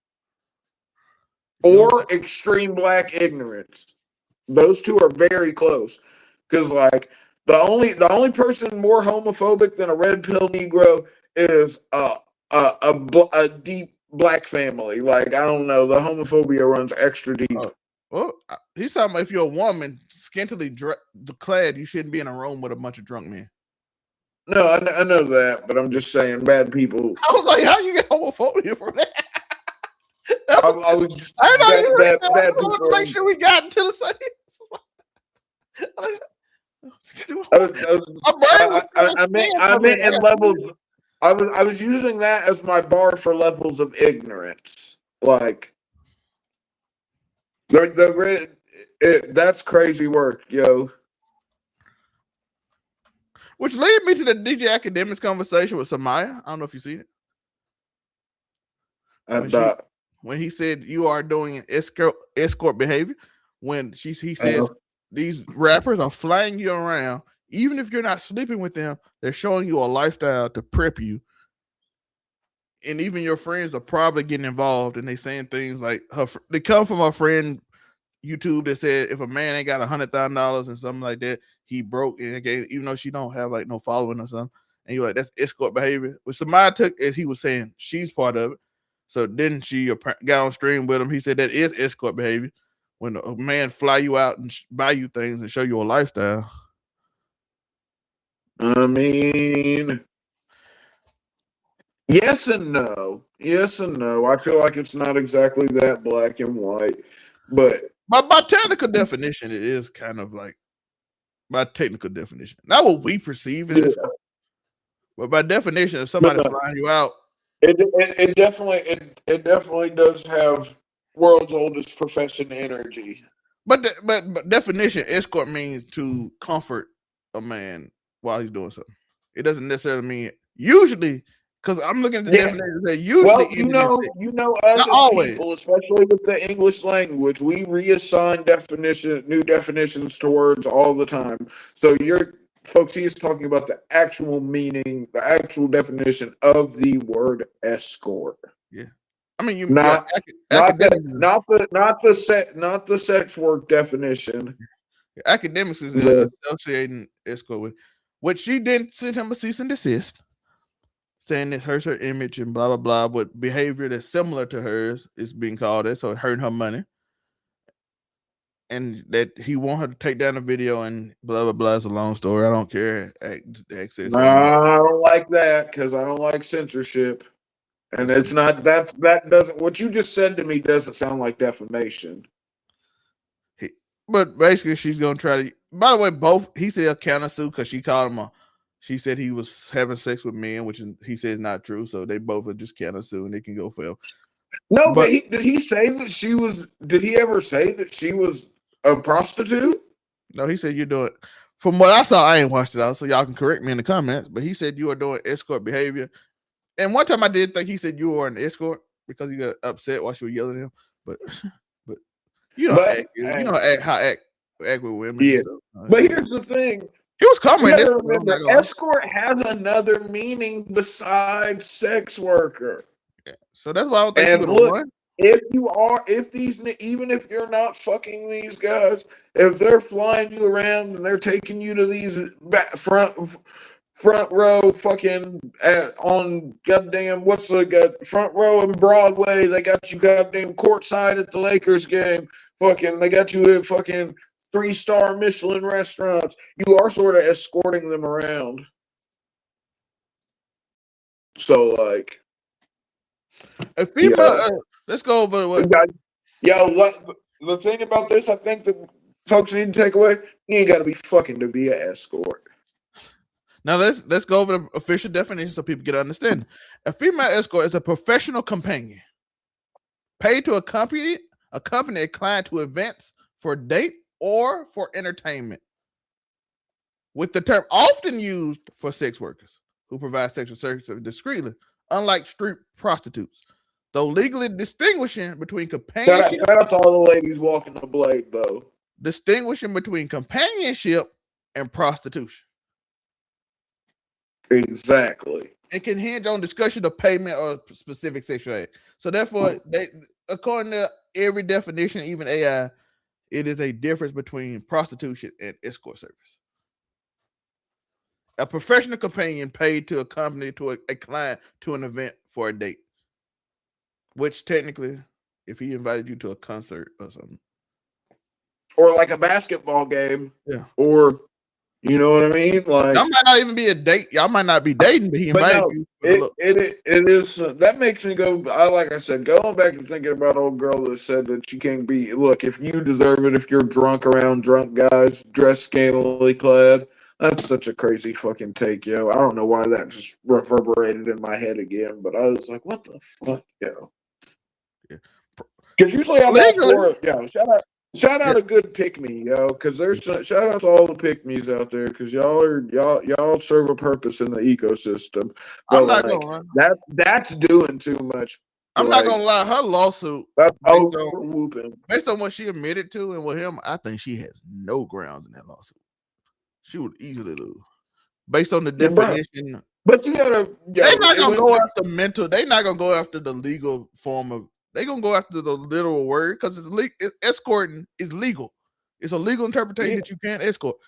or extreme black ignorance. Those two are very close. Because like the only person more homophobic than a red pill Negro is a deep black family. Like I don't know, the homophobia runs extra deep. Well, he's talking about if you're a woman scantily clad, you shouldn't be in a room with a bunch of drunk men. No, I know that, but I'm just saying bad people. I was like, how you get homophobia from that? I was just bad people. Make sure we got into the same. I meant in levels. I was using that as my bar for levels of ignorance. Like, that's crazy work, yo. Which led me to the DJ Academics conversation with Samaya. I don't know if you see it. When he said you are doing an escort behavior, when he says these rappers are flying you around, even if you're not sleeping with them, they're showing you a lifestyle to prep you. And even your friends are probably getting involved, and they saying things like they come from a friend YouTube that said if a man ain't got $100,000 and something like that, he broke, and again, even though she don't have like no following or something, and you're like, that's escort behavior. Which Samaya took as he was saying she's part of it. So then she got on stream with him. He said that is escort behavior. When a man fly you out and buy you things and show you a lifestyle. I mean, yes and no. Yes and no. I feel like it's not exactly that black and white. But by technical definition, it is kind of like by technical definition. Not what we perceive it as, but by definition, if somebody flying you out. It definitely does have world's oldest profession energy. But definition, escort means to comfort a man while he's doing something. It doesn't necessarily mean usually, because I'm looking at the definition that usually. Well, you know, as people, especially with the English language, we reassign new definitions to words all the time. So folks, he is talking about the actual meaning, the actual definition of the word escort. Yeah. I mean, not the sex work definition. Academics is associating escort with, which she didn't send him a cease and desist. saying it hurts her image and blah blah blah, but behavior that's similar to hers is being called it, so it hurting her money. And that he want her to take down the video and blah blah blah. It's a long story. I don't care. No, I don't like that because I don't like censorship. And it's not that doesn't what you just said to me doesn't sound like defamation. But basically, she's gonna try to. By the way, both he said counter sue because she called him she said he was having sex with men, which he says not true. So they both are just counter sue and they can go fail. No, but did he say that she was? Did he ever say that she was a prostitute? No, he said you're doing. From what I saw, I ain't watched it out, so y'all can correct me in the comments. But he said you are doing escort behavior. And one time I did think he said you were an escort because he got upset while she was yelling at him. But you know, how act with women. Yeah. But here's the thing. He was coming. Remember, escort has another meaning besides sex worker. Yeah. So that's why I don't think and look, even if you're not fucking these guys, if they're flying you around and they're taking you to these front row fucking on goddamn front row in Broadway, they got you goddamn courtside at the Lakers game, fucking they got you at fucking 3-star Michelin restaurants, you are sort of escorting them around. So like a female let's go over what the thing about this I think that folks need to take away, you ain't gotta be fucking to be an escort. Now let's go over the official definition so people get an understanding. A female escort is a professional companion paid to accompany a client to events for a date or for entertainment, with the term often used for sex workers who provide sexual services discreetly, unlike street prostitutes, though legally distinguishing between companionship. Shout out to all the ladies walking the blade, though. Distinguishing between companionship and prostitution. Exactly. It can hinge on discussion of payment or specific sexual act. So therefore, according to every definition, even AI, it is a difference between prostitution and escort service. A professional companion paid to accompany to a client to an event for a date. Which technically, if he invited you to a concert or something. Or like a basketball game. Yeah. Or you know what I mean? Like that might not even be a date. Y'all might not be dating, but he invited you. It is that makes me go. Like I said, going back and thinking about old girl that said that you can't be. Look, if you deserve it, if you're drunk around drunk guys dressed scantily clad, that's such a crazy fucking take, yo. I don't know why that just reverberated in my head again, but I was like, what the fuck, yo? Because usually I'm all for it. Yo, shout out a good pick me, yo. Because there's shout out to all the pick me's out there. Because y'all serve a purpose in the ecosystem. But I'm not gonna lie. That's doing too much. I'm not gonna lie. Her lawsuit, based on what she admitted to and with him, I think she has no grounds in that lawsuit. She would easily lose, based on the definition. But you gotta. They're not gonna go after mental. They're not gonna go after the legal form of. They're gonna go after the literal word because escorting is legal. It's a legal interpretation that you can't escort.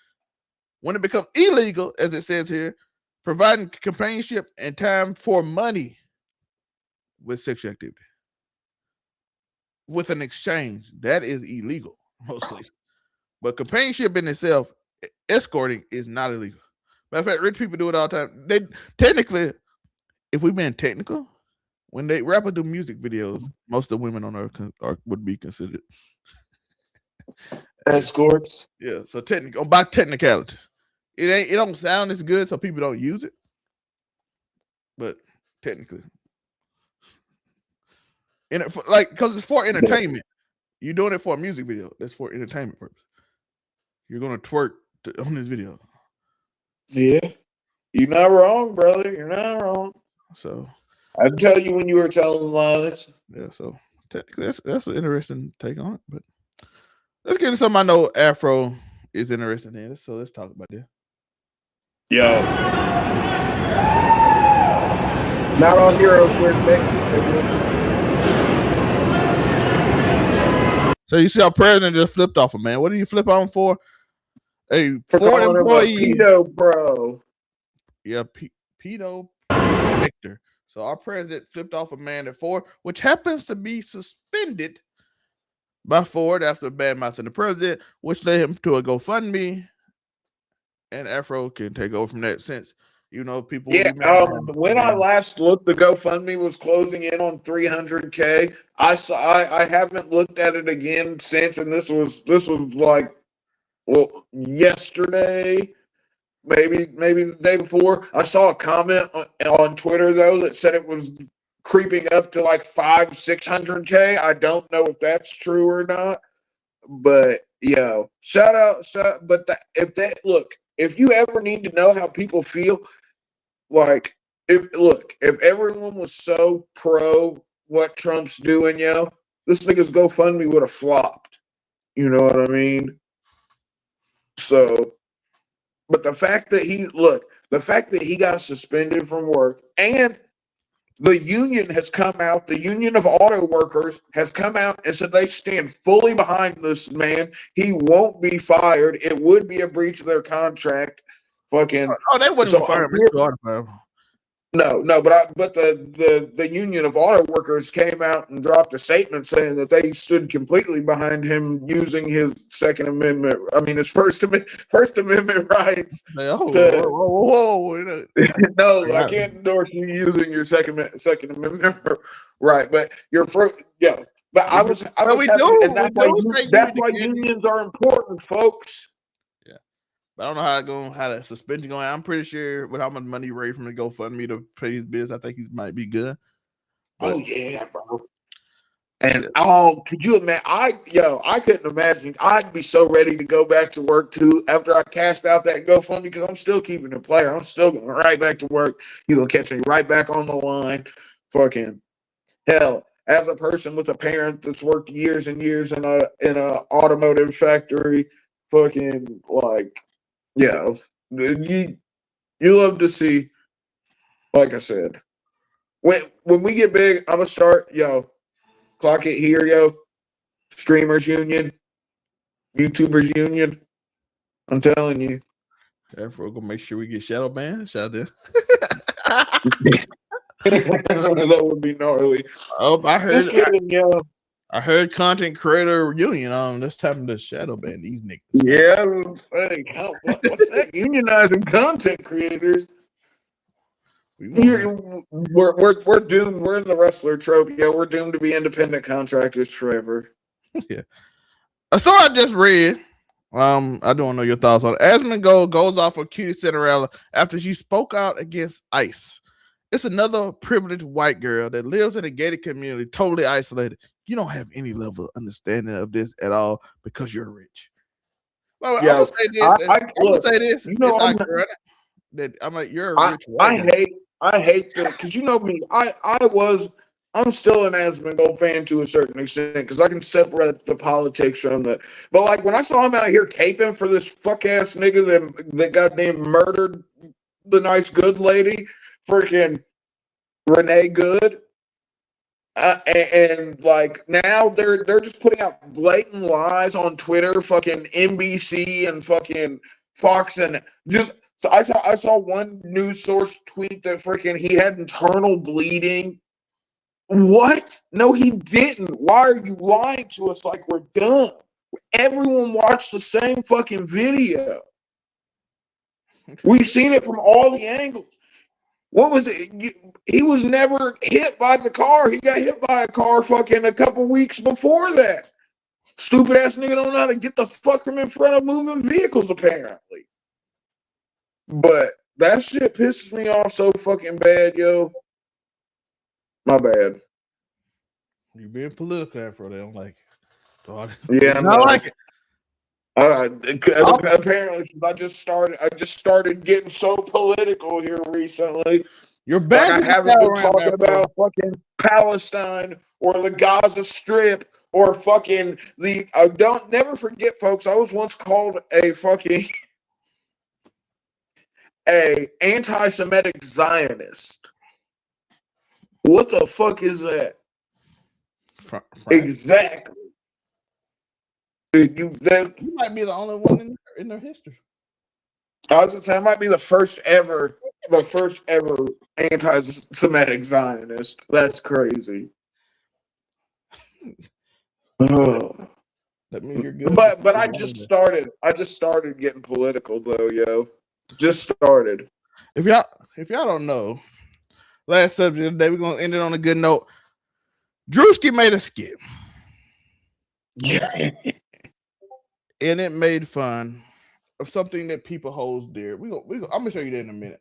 When it becomes illegal, as it says here, providing companionship and time for money with sexual activity, with an exchange, that is illegal most places. But companionship in itself, escorting is not illegal. Matter of fact, rich people do it all the time. They technically, if we've been technical. When they rappers do music videos, most of the women on earth would be considered escorts. Yeah, so by technicality, it don't sound as good, so people don't use it. But technically, because it's for entertainment. You're doing it for a music video. That's for entertainment purpose. You're gonna twerk on this video. Yeah, you're not wrong, brother. You're not wrong. So. I'd tell you when you were telling lies. Yeah, so technically that's an interesting take on it. But let's get into something I know Afro is interested in. So let's talk about that. Yo. Not on Hero Quick. So you see how President just flipped off a man. What did you flip on for? For 4 employees. Pedo bro. Yeah, pedo. Victor. So our president flipped off a man at Ford, which happens to be suspended by Ford after badmouthing the president, which led him to a GoFundMe. And Afro can take over from that since, people. Yeah, when I last looked, the GoFundMe was closing in on 300K. I haven't looked at it again since, and this was like, well, yesterday, maybe the day before. I saw a comment on Twitter though that said it was creeping up to like 500-600K. I don't know if that's true or not, but shout out. But if you ever need to know how people feel, like if everyone was so pro what Trump's doing, this nigga's GoFundMe would have flopped. You know what I mean? So, but the fact that he got suspended from work, and the union has come out, the union of auto workers has come out and said they stand fully behind this man. He won't be fired. It would be a breach of their contract. Fucking. Oh, they wouldn't fire Mr. No, but the union of auto workers came out and dropped a statement saying that they stood completely behind him using his Second Amendment. I mean, his First Amendment rights. Whoa! No, I can't endorse you using your Second Amendment right, but you're But I was and that's why unions are important, folks. I don't know how the suspension going. I'm pretty sure with how much money he raised from the GoFundMe to pay his bills, I think he might be good. Oh yeah, bro. And could you imagine? I couldn't imagine. I'd be so ready to go back to work too after I cashed out that GoFundMe because I'm still keeping it player. I'm still going right back to work. You're gonna catch me right back on the line. Fucking hell. As a person with a parent that's worked years and years in a automotive factory, fucking like. Yeah, you love to see, like I said, when we get big, I'm gonna start, clock it here, streamers union, YouTubers union. I'm telling you. Therefore, we're gonna make sure we get shadow banned. Shout out That would be gnarly. Oh, I heard. Just kidding, I heard content creator union. Let's tap into shadow ban these niggas. Yeah, hey, what's that? Unionizing content creators. We're doomed. We're in the wrestler trope. Yeah, we're doomed to be independent contractors forever. Yeah. A story I just read. I don't know your thoughts on it. Asmongold goes off of Cutie Cinderella after she spoke out against ICE. It's another privileged white girl that lives in a gated community, totally isolated. You don't have any level of understanding of this at all because you're rich. Well, I'm gonna say this. I'm gonna say this. I'm like, you're a rich white guy. I hate that because you know me. I'm still an Asmongold fan to a certain extent because I can separate the politics from that. But like when I saw him out here caping for this fuck ass nigga that goddamn murdered the nice good lady, freaking Renee Good. And like now they're just putting out blatant lies on Twitter, fucking NBC and fucking Fox, and just so I saw one news source tweet that freaking he had internal bleeding. What? No, he didn't. Why are you lying to us like we're dumb? Everyone watched the same fucking video. We've seen it from all the angles. What was it? He was never hit by the car. He got hit by a car fucking a couple weeks before that. Stupid ass nigga don't know how to get the fuck from in front of moving vehicles, apparently. But that shit pisses me off so fucking bad, yo. My bad. You're being political, Afro. They don't like it. Yeah, I like it. Apparently, I just started getting so political here recently. You're back. Like I haven't been talking about fucking Palestine or the Gaza Strip or fucking the. Don't never forget, folks. I was once called a fucking anti-Semitic Zionist. What the fuck is that? Exactly. You might be the only one in their history. I was gonna say I might be the first ever the first ever anti-Semitic Zionist. That's crazy. That means you're good. But I just started getting political though, yo. Just started. If y'all don't know, last subject of the day, we're gonna end it on a good note. Drewski made a skit. Yeah. And it made fun of something that people hold dear. I'm gonna show you that in a minute.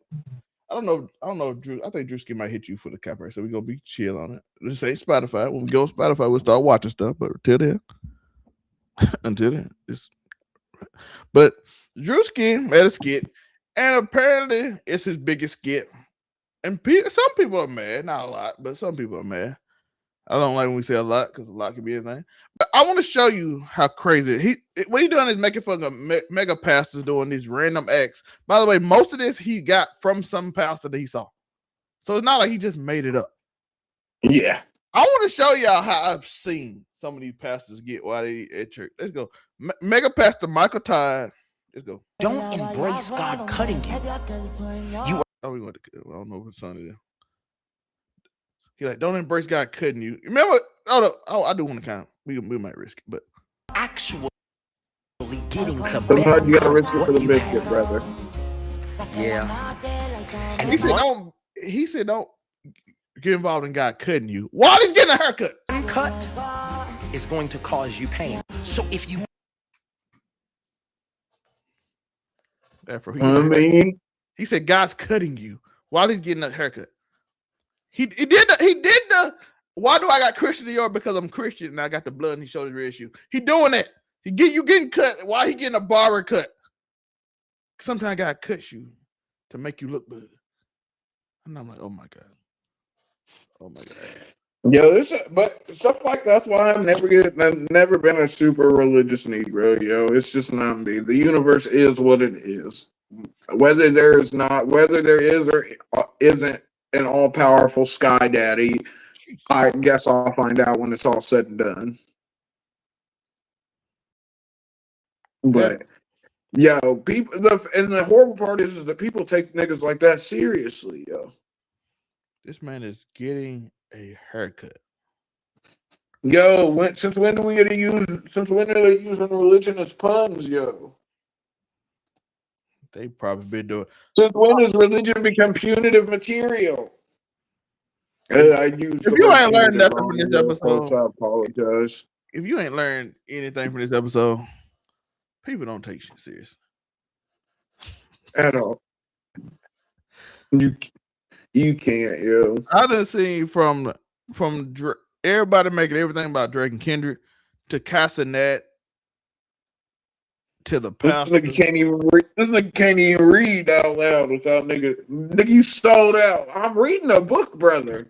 I don't know if Drew. I think Drewski might hit you for the capper, so we're gonna be chill on it. This ain't Spotify. When we go on Spotify, we'll start watching stuff. But until then, but Drewski made a skit, and apparently it's his biggest skit. And some people are mad, not a lot, but some people are mad. I don't like when we say a lot because a lot can be anything. But I want to show you how crazy what he's doing is making fun of mega pastors doing these random acts. By the way, most of this he got from some pastor that he saw. So it's not like he just made it up. Yeah. I want to show y'all how I've seen some of these pastors get while they at church. Let's go. Mega pastor Michael Todd. Let's go. Don't embrace God cutting you. We went to, I don't know what son it is. He like, don't embrace God cutting you. Remember? I do want to count. We might risk it, but Actually getting the Sometimes best you gotta out risk it of for the what you biscuit, have. brother. Yeah. And he said don't get involved in God cutting you while he's getting a haircut. one cut is going to cause you pain. So if you He said God's cutting you while he's getting a haircut. He did the why do I got Christian Dior? Because I'm Christian and I got the blood and he showed his red shoe. He doing that. You getting cut while he getting a barber cut. Sometimes God cuts you to make you look good. And I'm like, oh my God. Oh my God. Yo, but stuff like that's why I've never been a super religious Negro, yo. It's just not me. The universe is what it is. Whether there is or isn't an all-powerful sky daddy, I guess I'll find out when it's all said and done. But yo, the horrible part is that people take niggas like that seriously, yo. This man is getting a haircut. Yo, since when are they using religion as puns, yo? They probably been doing. Since when has religion become punitive material? If you ain't learned nothing from this episode, I apologize. If you ain't learned anything from this episode, people don't take shit serious at all. You can't, yo. I done seen from everybody making everything about Drake and Kendrick to Kai Cenat to the pastor. This nigga can't even read out loud without nigga. You stalled out. I'm reading a book, brother.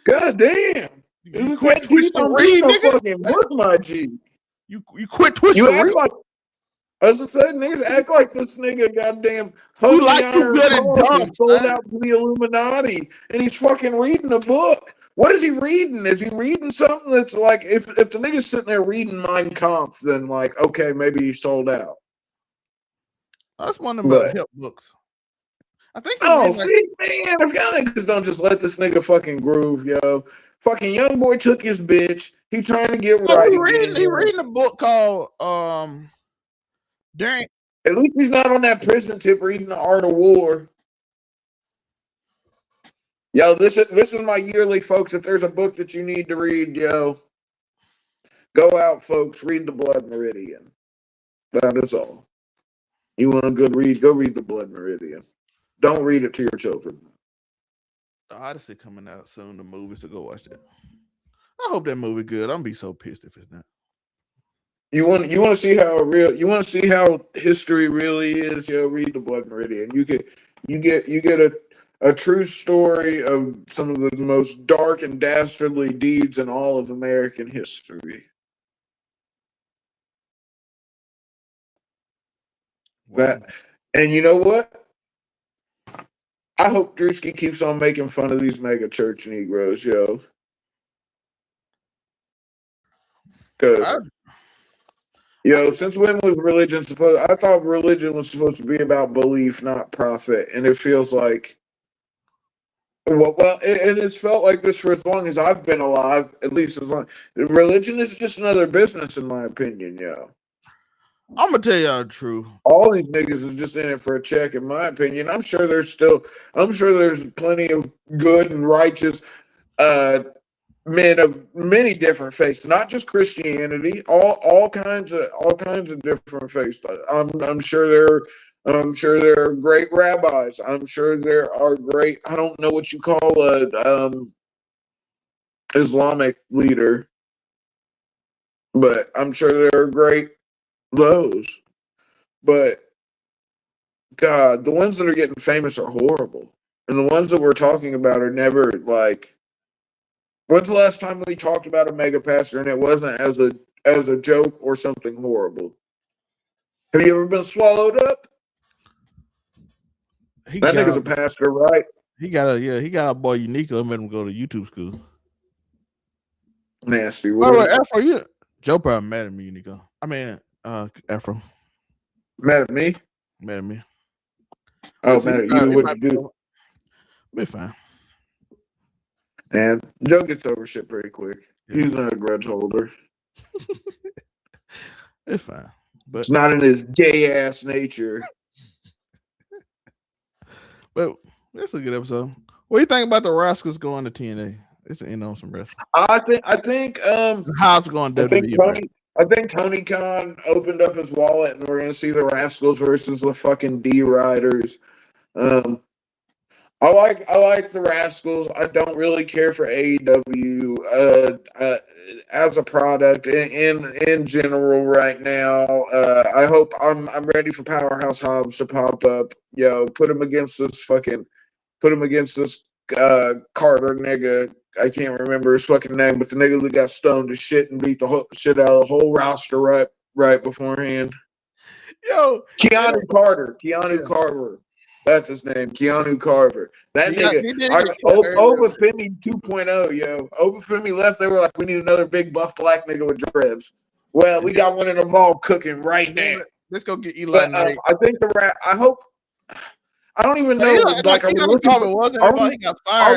God damn. You quit Twitch to read, nigga. Fucking book, my G. You quit Twitch to read. As I said, niggas act like this nigga goddamn who like you good and dumb, sold out to the Illuminati, and he's fucking reading a book. What is he reading? Is he reading something that's like if the nigga's sitting there reading Mein Kampf, then like okay, maybe he sold out. That's one of the help books. I think. Man, if y'all niggas don't just let this nigga fucking groove, yo. Fucking young boy took his bitch. He trying to get right. He reading a book called Dang. At least he's not on that prison tip reading The Art of War. Yo, this is my yearly, folks. If there's a book that you need to read, yo, go out, folks. Read The Blood Meridian. That is all. You want a good read? Go read The Blood Meridian. Don't read it to your children. The Odyssey coming out soon. The movie, so go watch that. I hope that movie good. I'm gonna be so pissed if it's not. You want to see how history really is, yo, read The Blood Meridian. You get a true story of some of the most dark and dastardly deeds in all of American history. Wow. And you know what? I hope Drewski keeps on making fun of these mega church Negroes, yo. Yo, since when was religion supposed? I thought religion was supposed to be about belief, not profit, and it feels like. And it's felt like this for as long as I've been alive. At least as long. Religion is just another business, in my opinion. Yo, I'm gonna tell y'all the truth. all these niggas are just in it for a check, in my opinion. I'm sure there's plenty of good and righteous men of many different faiths, not just Christianity, all kinds of different faiths. I'm sure there are great rabbis. I'm sure there are great. I don't know what you call a Islamic leader, but I'm sure there are great those. But God, the ones that are getting famous are horrible, and the ones that we're talking about are never like. When's the last time we talked about a mega pastor and it wasn't as a joke or something horrible? Have you ever been swallowed up? That nigga's a pastor, right? He got a boy Unico and made him go to YouTube school. Nasty word. word. Afro, Joe probably mad at me, Unico. I mean, Afro. Mad at me? Mad at me. Oh, mad at you. What'd you do? Be fine. And Joe gets over shit pretty quick. He's not a grudge holder. It's fine. But it's not in his gay ass nature. But that's a good episode. What do you think about the Rascals going to TNA? It's end on some wrestling. I think Hobbs going to WWE. I think Tony Khan opened up his wallet and we're gonna see the Rascals versus the fucking D Riders. I like the Rascals. I don't really care for AEW as a product in general right now. I hope I'm ready for Powerhouse Hobbs to pop up. Yo, put him against this Carter nigga. I can't remember his fucking name, but the nigga that got stoned to shit and beat the shit out of the whole roster right beforehand. Yo, Keanu Carter. That's his name, Keanu Carver. That nigga, Obafemi 2.0, yo. Obafemi left. They were like, we need another big buff black nigga with dreads. Well, we got one of them all cooking right now. Let's go get Eli. But, I think I hope. I don't even know. Like, are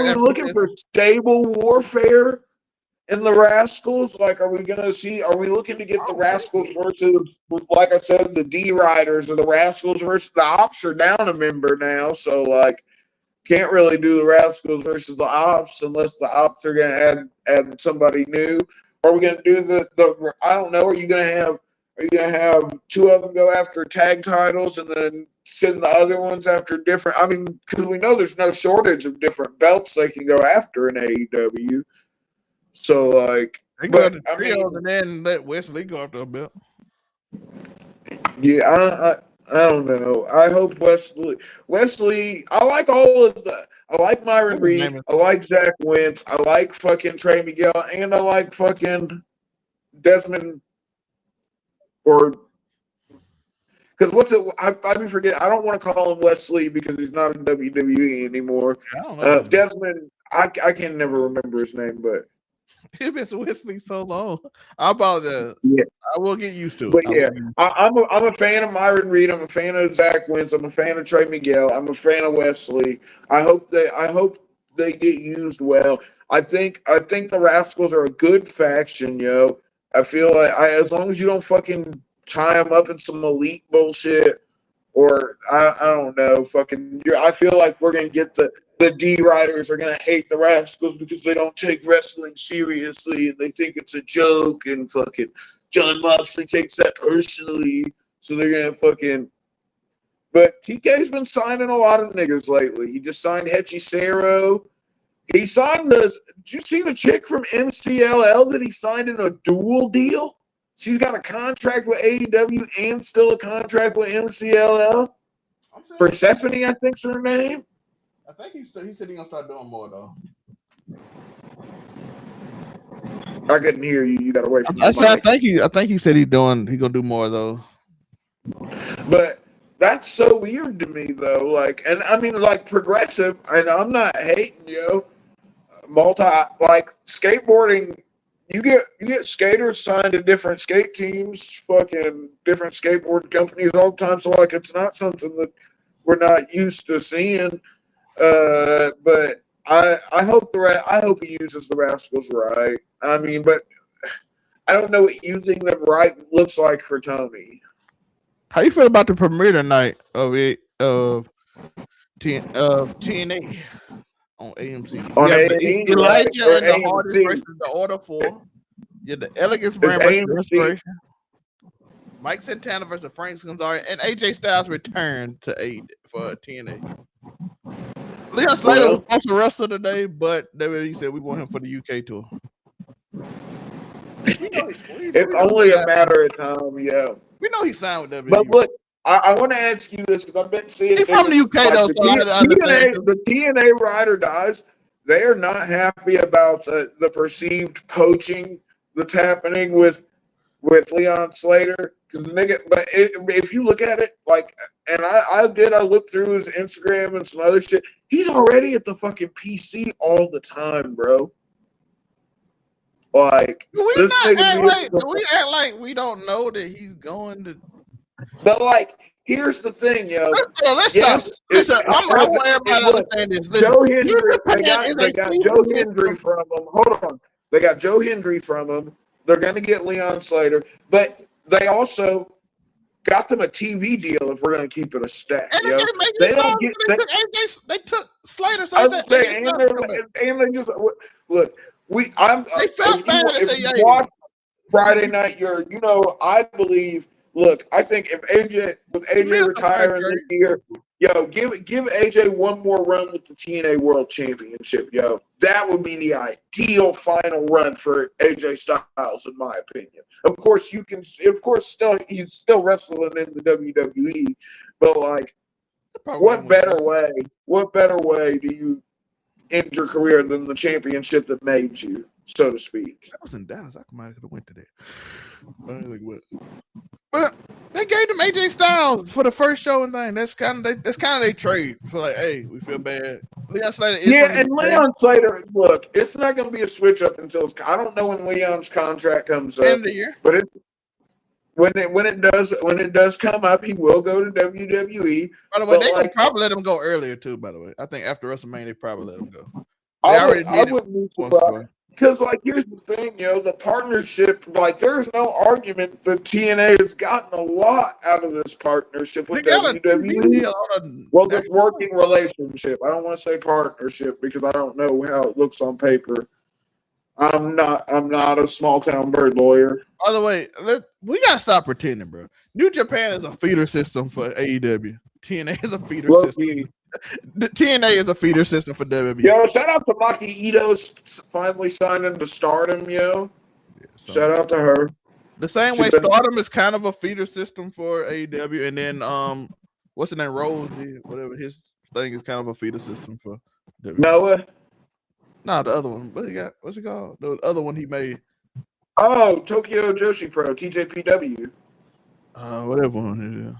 we looking for stable warfare in the Rascals? Like, are we looking to get the Rascals versus, like I said, the D Riders, or the Rascals versus the Ops are down a member now, so like can't really do the Rascals versus the Ops unless the Ops are gonna add somebody new. Or are we gonna do the I don't know, are you gonna have two of them go after tag titles and then send the other ones after different, I mean, because we know there's no shortage of different belts they can go after in AEW. So like, they go to trios and then let Wesley go after a belt. Yeah, I don't know. I hope Wesley. I like all of the. I like Myron Reed. I like Zach Wentz. I like fucking Trey Miguel, and I like fucking Desmond. Or because what's it? I forget. I don't want to call him Wesley because he's not in WWE anymore. I don't know. Desmond. I can never remember his name, but. If it's Wesley so long, I apologize. Yeah, I will get used to it. But yeah, I'm a fan of Myron Reed. I'm a fan of Zach Wentz. I'm a fan of Trey Miguel. I'm a fan of Wesley. I hope they get used well. I think the Rascals are a good faction, yo. I feel like as long as you don't fucking tie them up in some elite bullshit, or I don't know, fucking. I feel like we're gonna get the D Riders are gonna hate the Rascals because they don't take wrestling seriously and they think it's a joke, and fucking John Moxley takes that personally, so they're gonna fucking. But TK's been signing a lot of niggas lately. He just signed Hechicero. He signed did you see the chick from MCLL that he signed in a dual deal? She's got a contract with AEW and still a contract with MCLL. Persephone, I think's her name. I think he said he's gonna start doing more though. I couldn't hear you. You got away from. I think he said he's gonna do more though. But that's so weird to me though. Like, and I mean, like progressive. And I'm not hating, yo. Skateboarding you get skaters signed to different skate teams, fucking different skateboard companies all the time. So like, it's not something that we're not used to seeing. But I hope I hope he uses the Rascals right. I mean, but I don't know what using them right looks like for Tony. How you feel about the premiere tonight of TNA on AMC? On You have AMC, Elijah right? and the AMC. Hardest versus the Order 4. You have the Elegance brand It's versus the AMC. Inspiration. Mike Santana versus Frank Gonzalez, and AJ Styles return to aid for TNA. Leon Slater was supposed to wrestle today, but WWE said we want him for the UK tour. It's only a matter of time, yeah. We know he signed with WWE. But look, I want to ask you this because I've been seeing he's from the UK though, the TNA ride or dies. They are not happy about the perceived poaching that's happening with Leon Slater. Because but if you look at it, like, and I looked through his Instagram and some other shit. He's already at the fucking PC all the time, bro. Like, do we act like we don't know that he's going to? But like, here's the thing, yo. Let's stop. Listen, I want everybody to understand this. Listen, Joe Hendry, they got Joe Hendry from him. Hold on, they got Joe Hendry from him. They're going to get Leon Slater, but they also got them a TV deal if we're going to keep it a stack. Yo. They don't get. They took Slater. So I was saying, and they just look. They felt bad. If you watch Friday Night, I believe. Look, I think if AJ retiring this year, yo, give AJ one more run with the TNA World Championship, yo. That would be the ideal final run for AJ Styles, in my opinion. Of course, he's still wrestling in the WWE, but like, what better way do you end your career than the championship that made you, so to speak? I was in Dallas. I might have went to that. Like what? But they gave them AJ Styles for the first show and thing. That's kind of their trade for like, hey, we feel bad. Leon Slater and Leon Slater, look, it's not going to be a switch up until I don't know when Leon's contract comes up. End of the year. But when it does come up, he will go to WWE. By the way, they probably let him go earlier too. By the way, I think after WrestleMania, they probably let him go. I wouldn't be surprised. Because, like, here's the thing, the partnership, like, there's no argument that TNA has gotten a lot out of this partnership with WWE. Well, this working relationship. I don't want to say partnership because I don't know how it looks on paper. I'm not a small town bird lawyer. By the way, we gotta stop pretending, bro. New Japan is a feeder system for AEW. TNA is a feeder system. The TNA is a feeder system for WWE. Yo, shout out to Maki Ito finally signing to Stardom, yo. Yeah, shout out to her. The same way Stardom is kind of a feeder system for AEW, and then what's his name, Rose, whatever his thing is, kind of a feeder system for WWE. Noah. No, the other one. What's it called? The other one he made. Oh, Tokyo Joshi Pro, TJPW. Whatever one. Yeah.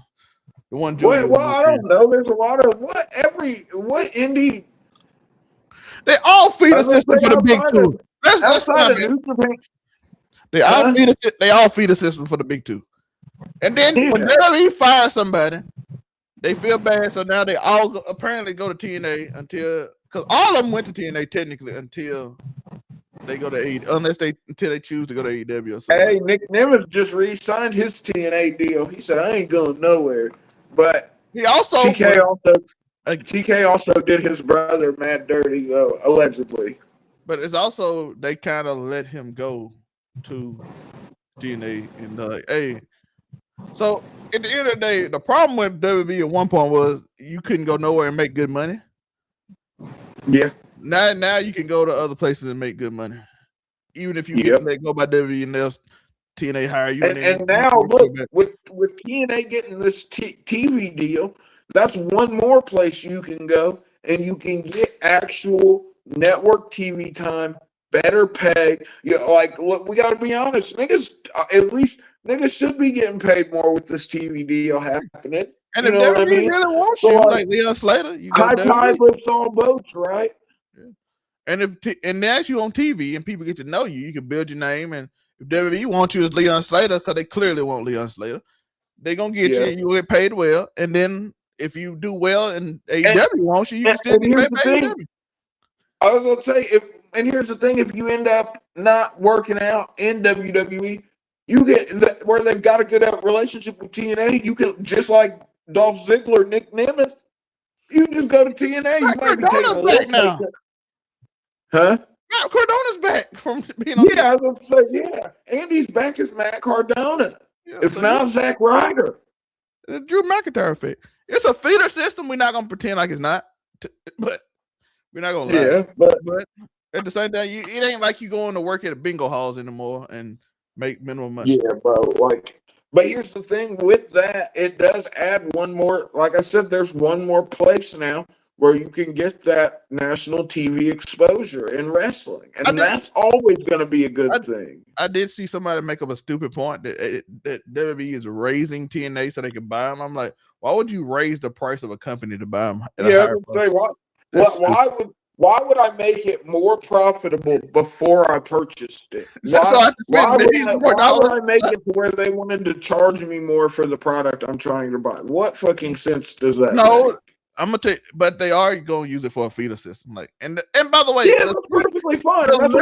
The one. Well, I don't know. There's a lot of what indie. They all feed a system for the big two. They all feed a system for the big two. And then when WWE fires somebody, they feel bad. So now they all apparently go to TNA because all of them went to TNA technically until they go to AEW, until they choose to go to AEW. Or something. Hey, Nick Nemeth just re-signed his TNA deal. He said, "I ain't going nowhere." But he also TK also did his brother mad dirty though, allegedly. But it's also they kind of let him go to TNA and hey. So at the end of the day, the problem with WWE at one point was you couldn't go nowhere and make good money. Yeah. Now you can go to other places and make good money, even if you get let go by WWE and they'll TNA hire you. And now look, with TNA getting this TV deal, that's one more place you can go and you can get actual network TV time, better pay. Like, look, we got to be honest, niggas should be getting paid more with this TV deal happening. And if WWE really wants you, like Leon Slater, you high tide lifts all boats, right? Yeah. And and as you on TV and people get to know you, you can build your name. And if WWE wants you as Leon Slater, because they clearly want Leon Slater, they're gonna get you and you get paid well. And then if you do well and AEW wants you, you can still get paid by AEW. I was gonna say, and here's the thing: if you end up not working out in WWE, you get where they've got a good relationship with TNA. You can, just like Dolph Ziggler, Nick Nemeth, you just go to TNA. You might be taking a little now. Huh? Matt Cardona's back from being on. Yeah, I was gonna say, yeah. Andy's back as Matt Cardona. Yeah, it's now Zack Ryder. The Drew McIntyre effect. It's a feeder system. We're not gonna pretend like it's not, but we're not gonna lie. Yeah, but at the same time, it ain't like you going to work at a bingo halls anymore and make minimum money. Yeah, bro. But here's the thing with that, it does add one more. Like I said, there's one more place now where you can get that national TV exposure in wrestling, and that's always going to be a good thing. I did see somebody make up a stupid point that WWE is raising TNA so they can buy them. I'm like, why would you raise the price of a company to buy them? Yeah, I would say why would I make it more profitable before I purchased it? Why would I make it to where they wanted to charge me more for the product I'm trying to buy? What fucking sense does that make? I'm gonna take, but they are gonna use it for a feeder system. Like, and by the way, yeah, that's perfectly fine. That's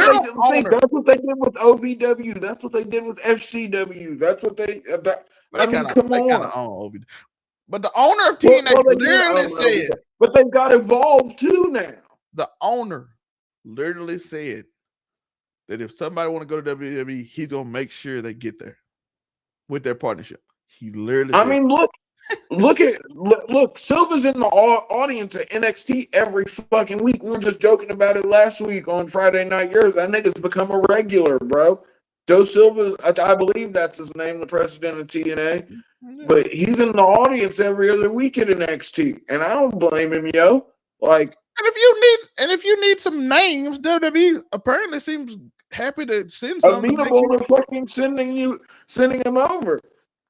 what they did with OVW. That's what they did with FCW. That's what they. Come on. But the owner of TNA literally said, but they've got Evolve too now. The owner literally said that if somebody want to go to WWE, he's gonna make sure they get there with their partnership. He literally. I mean, look, Silva's in the audience at NXT every fucking week. We were just joking about it last week on Friday Night Yours. That nigga's become a regular, bro. Joe Silva, I believe that's his name, the president of TNA. But he's in the audience every other week at NXT, and I don't blame him, yo. Like, and if you need some names, WWE apparently seems happy to send some. Amenable to fucking sending him over.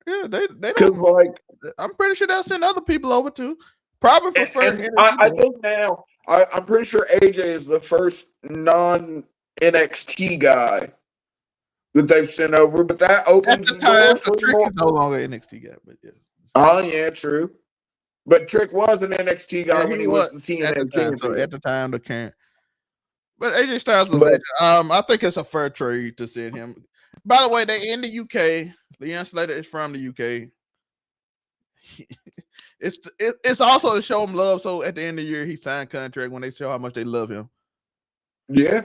Yeah, they don't like. I'm pretty sure they'll send other people over too. Probably prefer. I think now I'm pretty sure AJ is the first non NXT guy that they've sent over, but that opens at the time. So Trick is no longer NXT guy, but yeah. Oh yeah, true. But Trick was an NXT guy when he was the TNA champion. So at the time, the current. But AJ Styles is a legend. I think it's a fair trade to send him. By the way, they in the UK. Leon Slater is from the UK. It's also to show him love. So at the end of the year, he signed contract when they show how much they love him. Yeah,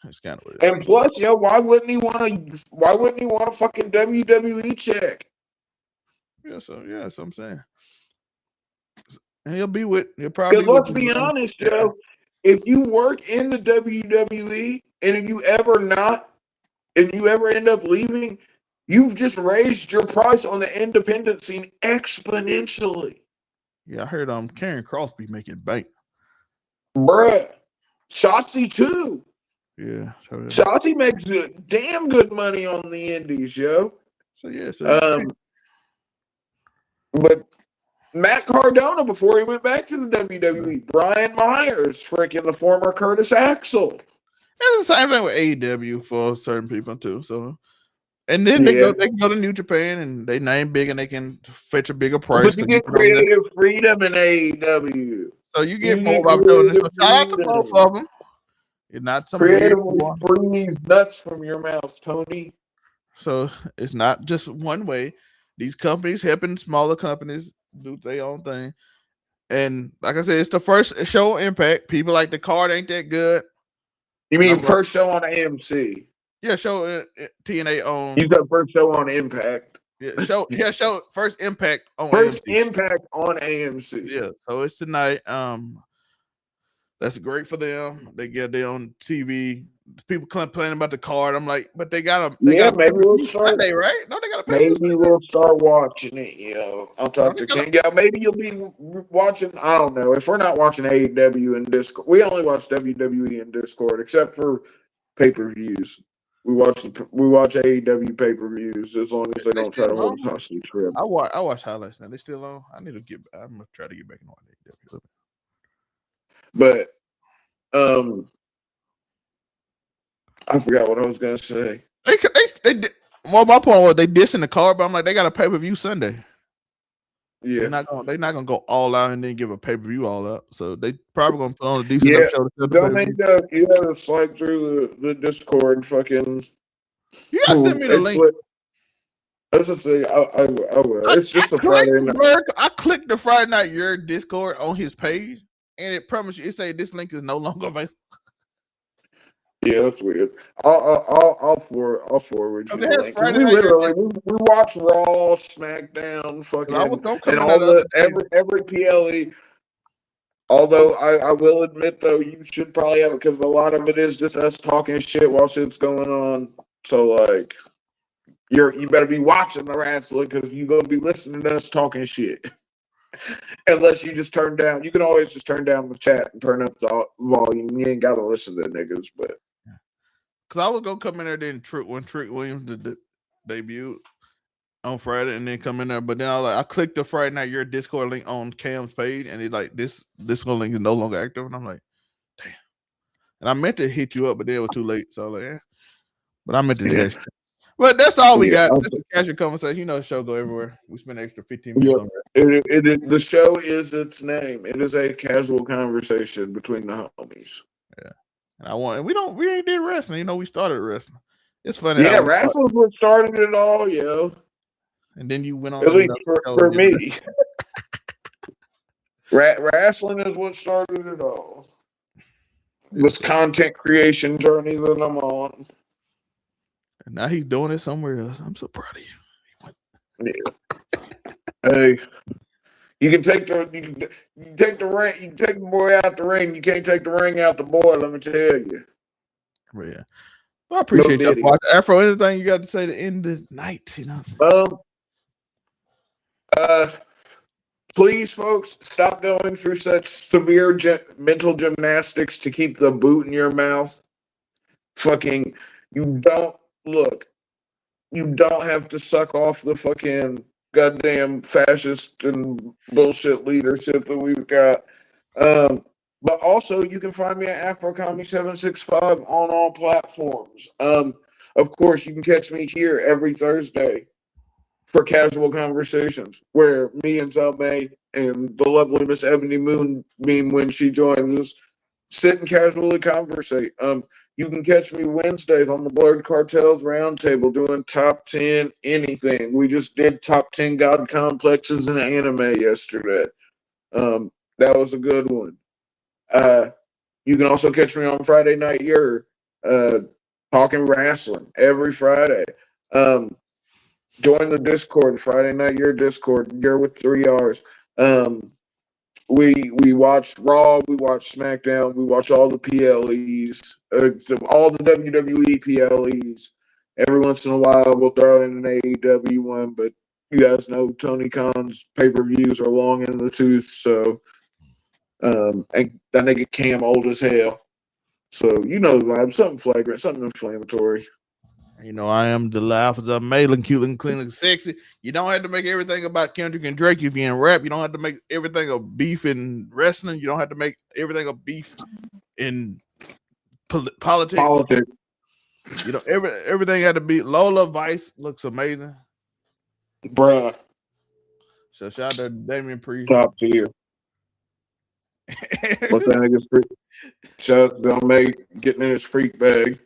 that's kind of weird. And plus, yo, why wouldn't he want a fucking WWE check? Yeah, so I'm saying. And he'll probably. Let's be honest, Joe. If you work in the WWE and if you ever end up leaving, you've just raised your price on the independent scene exponentially. Yeah, I heard Karen Cross be making bank. Bruh. Shotzi too. Yeah. Shotzi makes damn good money on the indies, yo. But Matt Cardona, before he went back to the WWE, Brian Myers, freaking the former Curtis Axel. It's the same thing with AEW for certain people too. So, and then they can go to New Japan and they name big and they can fetch a bigger price. But you get creative freedom in AEW. So you get more about doing this. So shout out to both of them. You're not some creative bring these nuts from your mouth, Tony. So it's not just one way. These companies helping smaller companies do their own thing. And like I said, it's the first show Impact. People like the card ain't that good. You mean first show on AMC? Yeah, show TNA on. You got first show on Impact. Yeah, show first Impact on first AMC. Impact on AMC. Yeah, so it's tonight. That's great for them. They get their own TV. People complaining about the card. I'm like, but they got a. Maybe we'll start Sunday, right? No, they got a. Maybe we'll start watching it. Yo, I'll talk to King. Yeah, maybe you'll be watching. I don't know. If we're not watching AEW in Discord, we only watch WWE in Discord, except for pay-per-views. We watch AEW pay-per-views as long as they don't try to hold us hostage forever. I watch highlights now. They still on. I'm gonna try to get back in AEW. But I forgot what I was gonna say. Well, my point was they dissing the card, but I'm like, they got a pay-per-view Sunday. Yeah, they're not gonna go all out and then give a pay-per-view all out. So they probably gonna put on a decent enough show to don't make that. You gotta slide through the Discord. Fucking, you gotta send me the link. That's the thing. I will. It's just a Friday night. I clicked the Friday Night Your Discord on his page, and it promised you. It say this link is no longer available. Yeah, that's weird. I'll forward you the link. We watch Raw, SmackDown, fucking, and all every PLE. Although I will admit though, you should probably have it because a lot of it is just us talking shit while shit's going on. So like, you better be watching the wrestling because you're gonna be listening to us talking shit. Unless you just turn down, you can always just turn down the chat and turn up the volume. You ain't gotta listen to niggas, but. Cause I was gonna come in there then when Trick Williams debuted on Friday and then come in there, but then I clicked the Friday Night Your Discord link on Cam's page and it's like this link is no longer active, and I'm like, damn. And I meant to hit you up, but then it was too late. So I was like, yeah. But I meant to do. But that's all we got. That's a casual conversation. You know, the show go everywhere. We spend an extra 15 minutes on it. The show is its name. It is a casual conversation between the homies. Yeah. And we ain't did wrestling. You know, we started wrestling. It's funny. Yeah, wrestling's what started it all, yo. And then you went on. At least for me. Wrestling is what started it all. This content creation journey that I'm on. And now he's doing it somewhere else. I'm so proud of you. Yeah. Hey. You can take the ring. You can take the boy out the ring. You can't take the ring out the boy. Let me tell you. But yeah, well, I appreciate you watching. Afro, anything you got to say to end the night? You know. Please, folks, stop going through such severe mental gymnastics to keep the boot in your mouth. Fucking, you don't have to suck off the fucking goddamn fascist and bullshit leadership that we've got. But also, you can find me at Afrokami765 on all platforms. Of course, you can catch me here every Thursday for casual conversations, where me and Zelmae and the lovely Miss Ebony Moonbeam, when she joins us, sit and casually conversate. You can catch me Wednesdays on the Blurred Cartels Roundtable doing top 10 anything. We just did top 10 God complexes in anime yesterday. That was a good one. You can also catch me on Friday Night Your talking wrestling every Friday. Join the Discord, Friday Night Your Discord, Your with 3 R's. We watch Raw, we watch SmackDown, we watch all the PLEs, all the WWE PLEs. Every once in a while, we'll throw in an AEW one, but you guys know Tony Khan's pay-per-views are long in the tooth, so and that nigga Cam old as hell. So you know the vibe, something flagrant, something inflammatory. You know, I am the life of Zelmae, cute and clean and sexy. You don't have to make everything about Kendrick and Drake if you're in rap. You don't have to make everything a beef in wrestling. You don't have to make everything a beef in politics. You know, everything had to be. Lola Vice looks amazing, bruh. So shout out to Damian Priest. Top tier. What the nigga's freak? Shout out to Zelmae getting in his freak bag.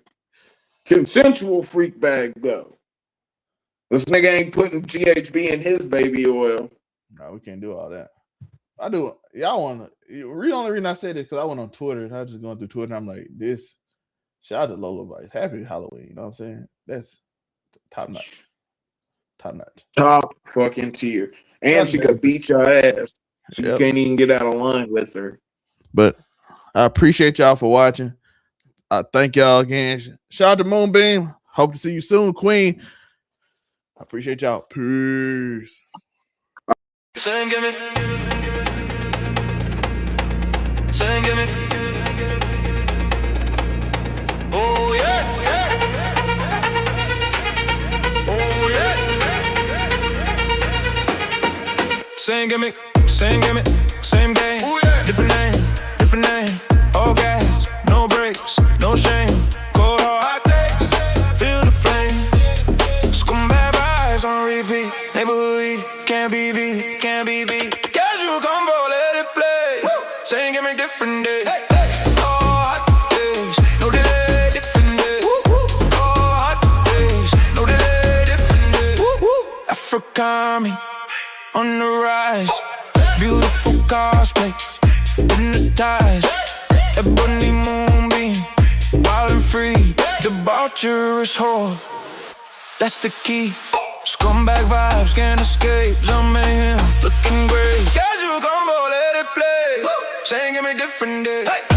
Consensual freak bag, though. This nigga ain't putting GHB in his baby oil. No, we can't do all that. I do. Y'all want to. The only reason I say this because I went on Twitter and I was just going through Twitter and I'm like, this. Shout out to Lola Vice. Happy Halloween. You know what I'm saying? That's top notch. Top notch. Top fucking tier. And she could beat your ass. So you can't even get out of line with her. But I appreciate y'all for watching. I thank y'all again. Shout out to Moonbeam. Hope to see you soon, Queen. I appreciate y'all. Peace. Sing, give me. Sing, give me. Oh, yeah. Oh, yeah. Sing, give me. Sing, give me. Same game. Oh, yeah. Different name. Different name. All gas. No brakes. No shame. Cold hard. on the rise. Beautiful cosplay, hypnotized. Ebony moonbeam, wild and free. Debaucherous whore, that's the key. Scumbag vibes, can't escape. Zelmae, looking great. Casual combo, let it play. Saying give me different day.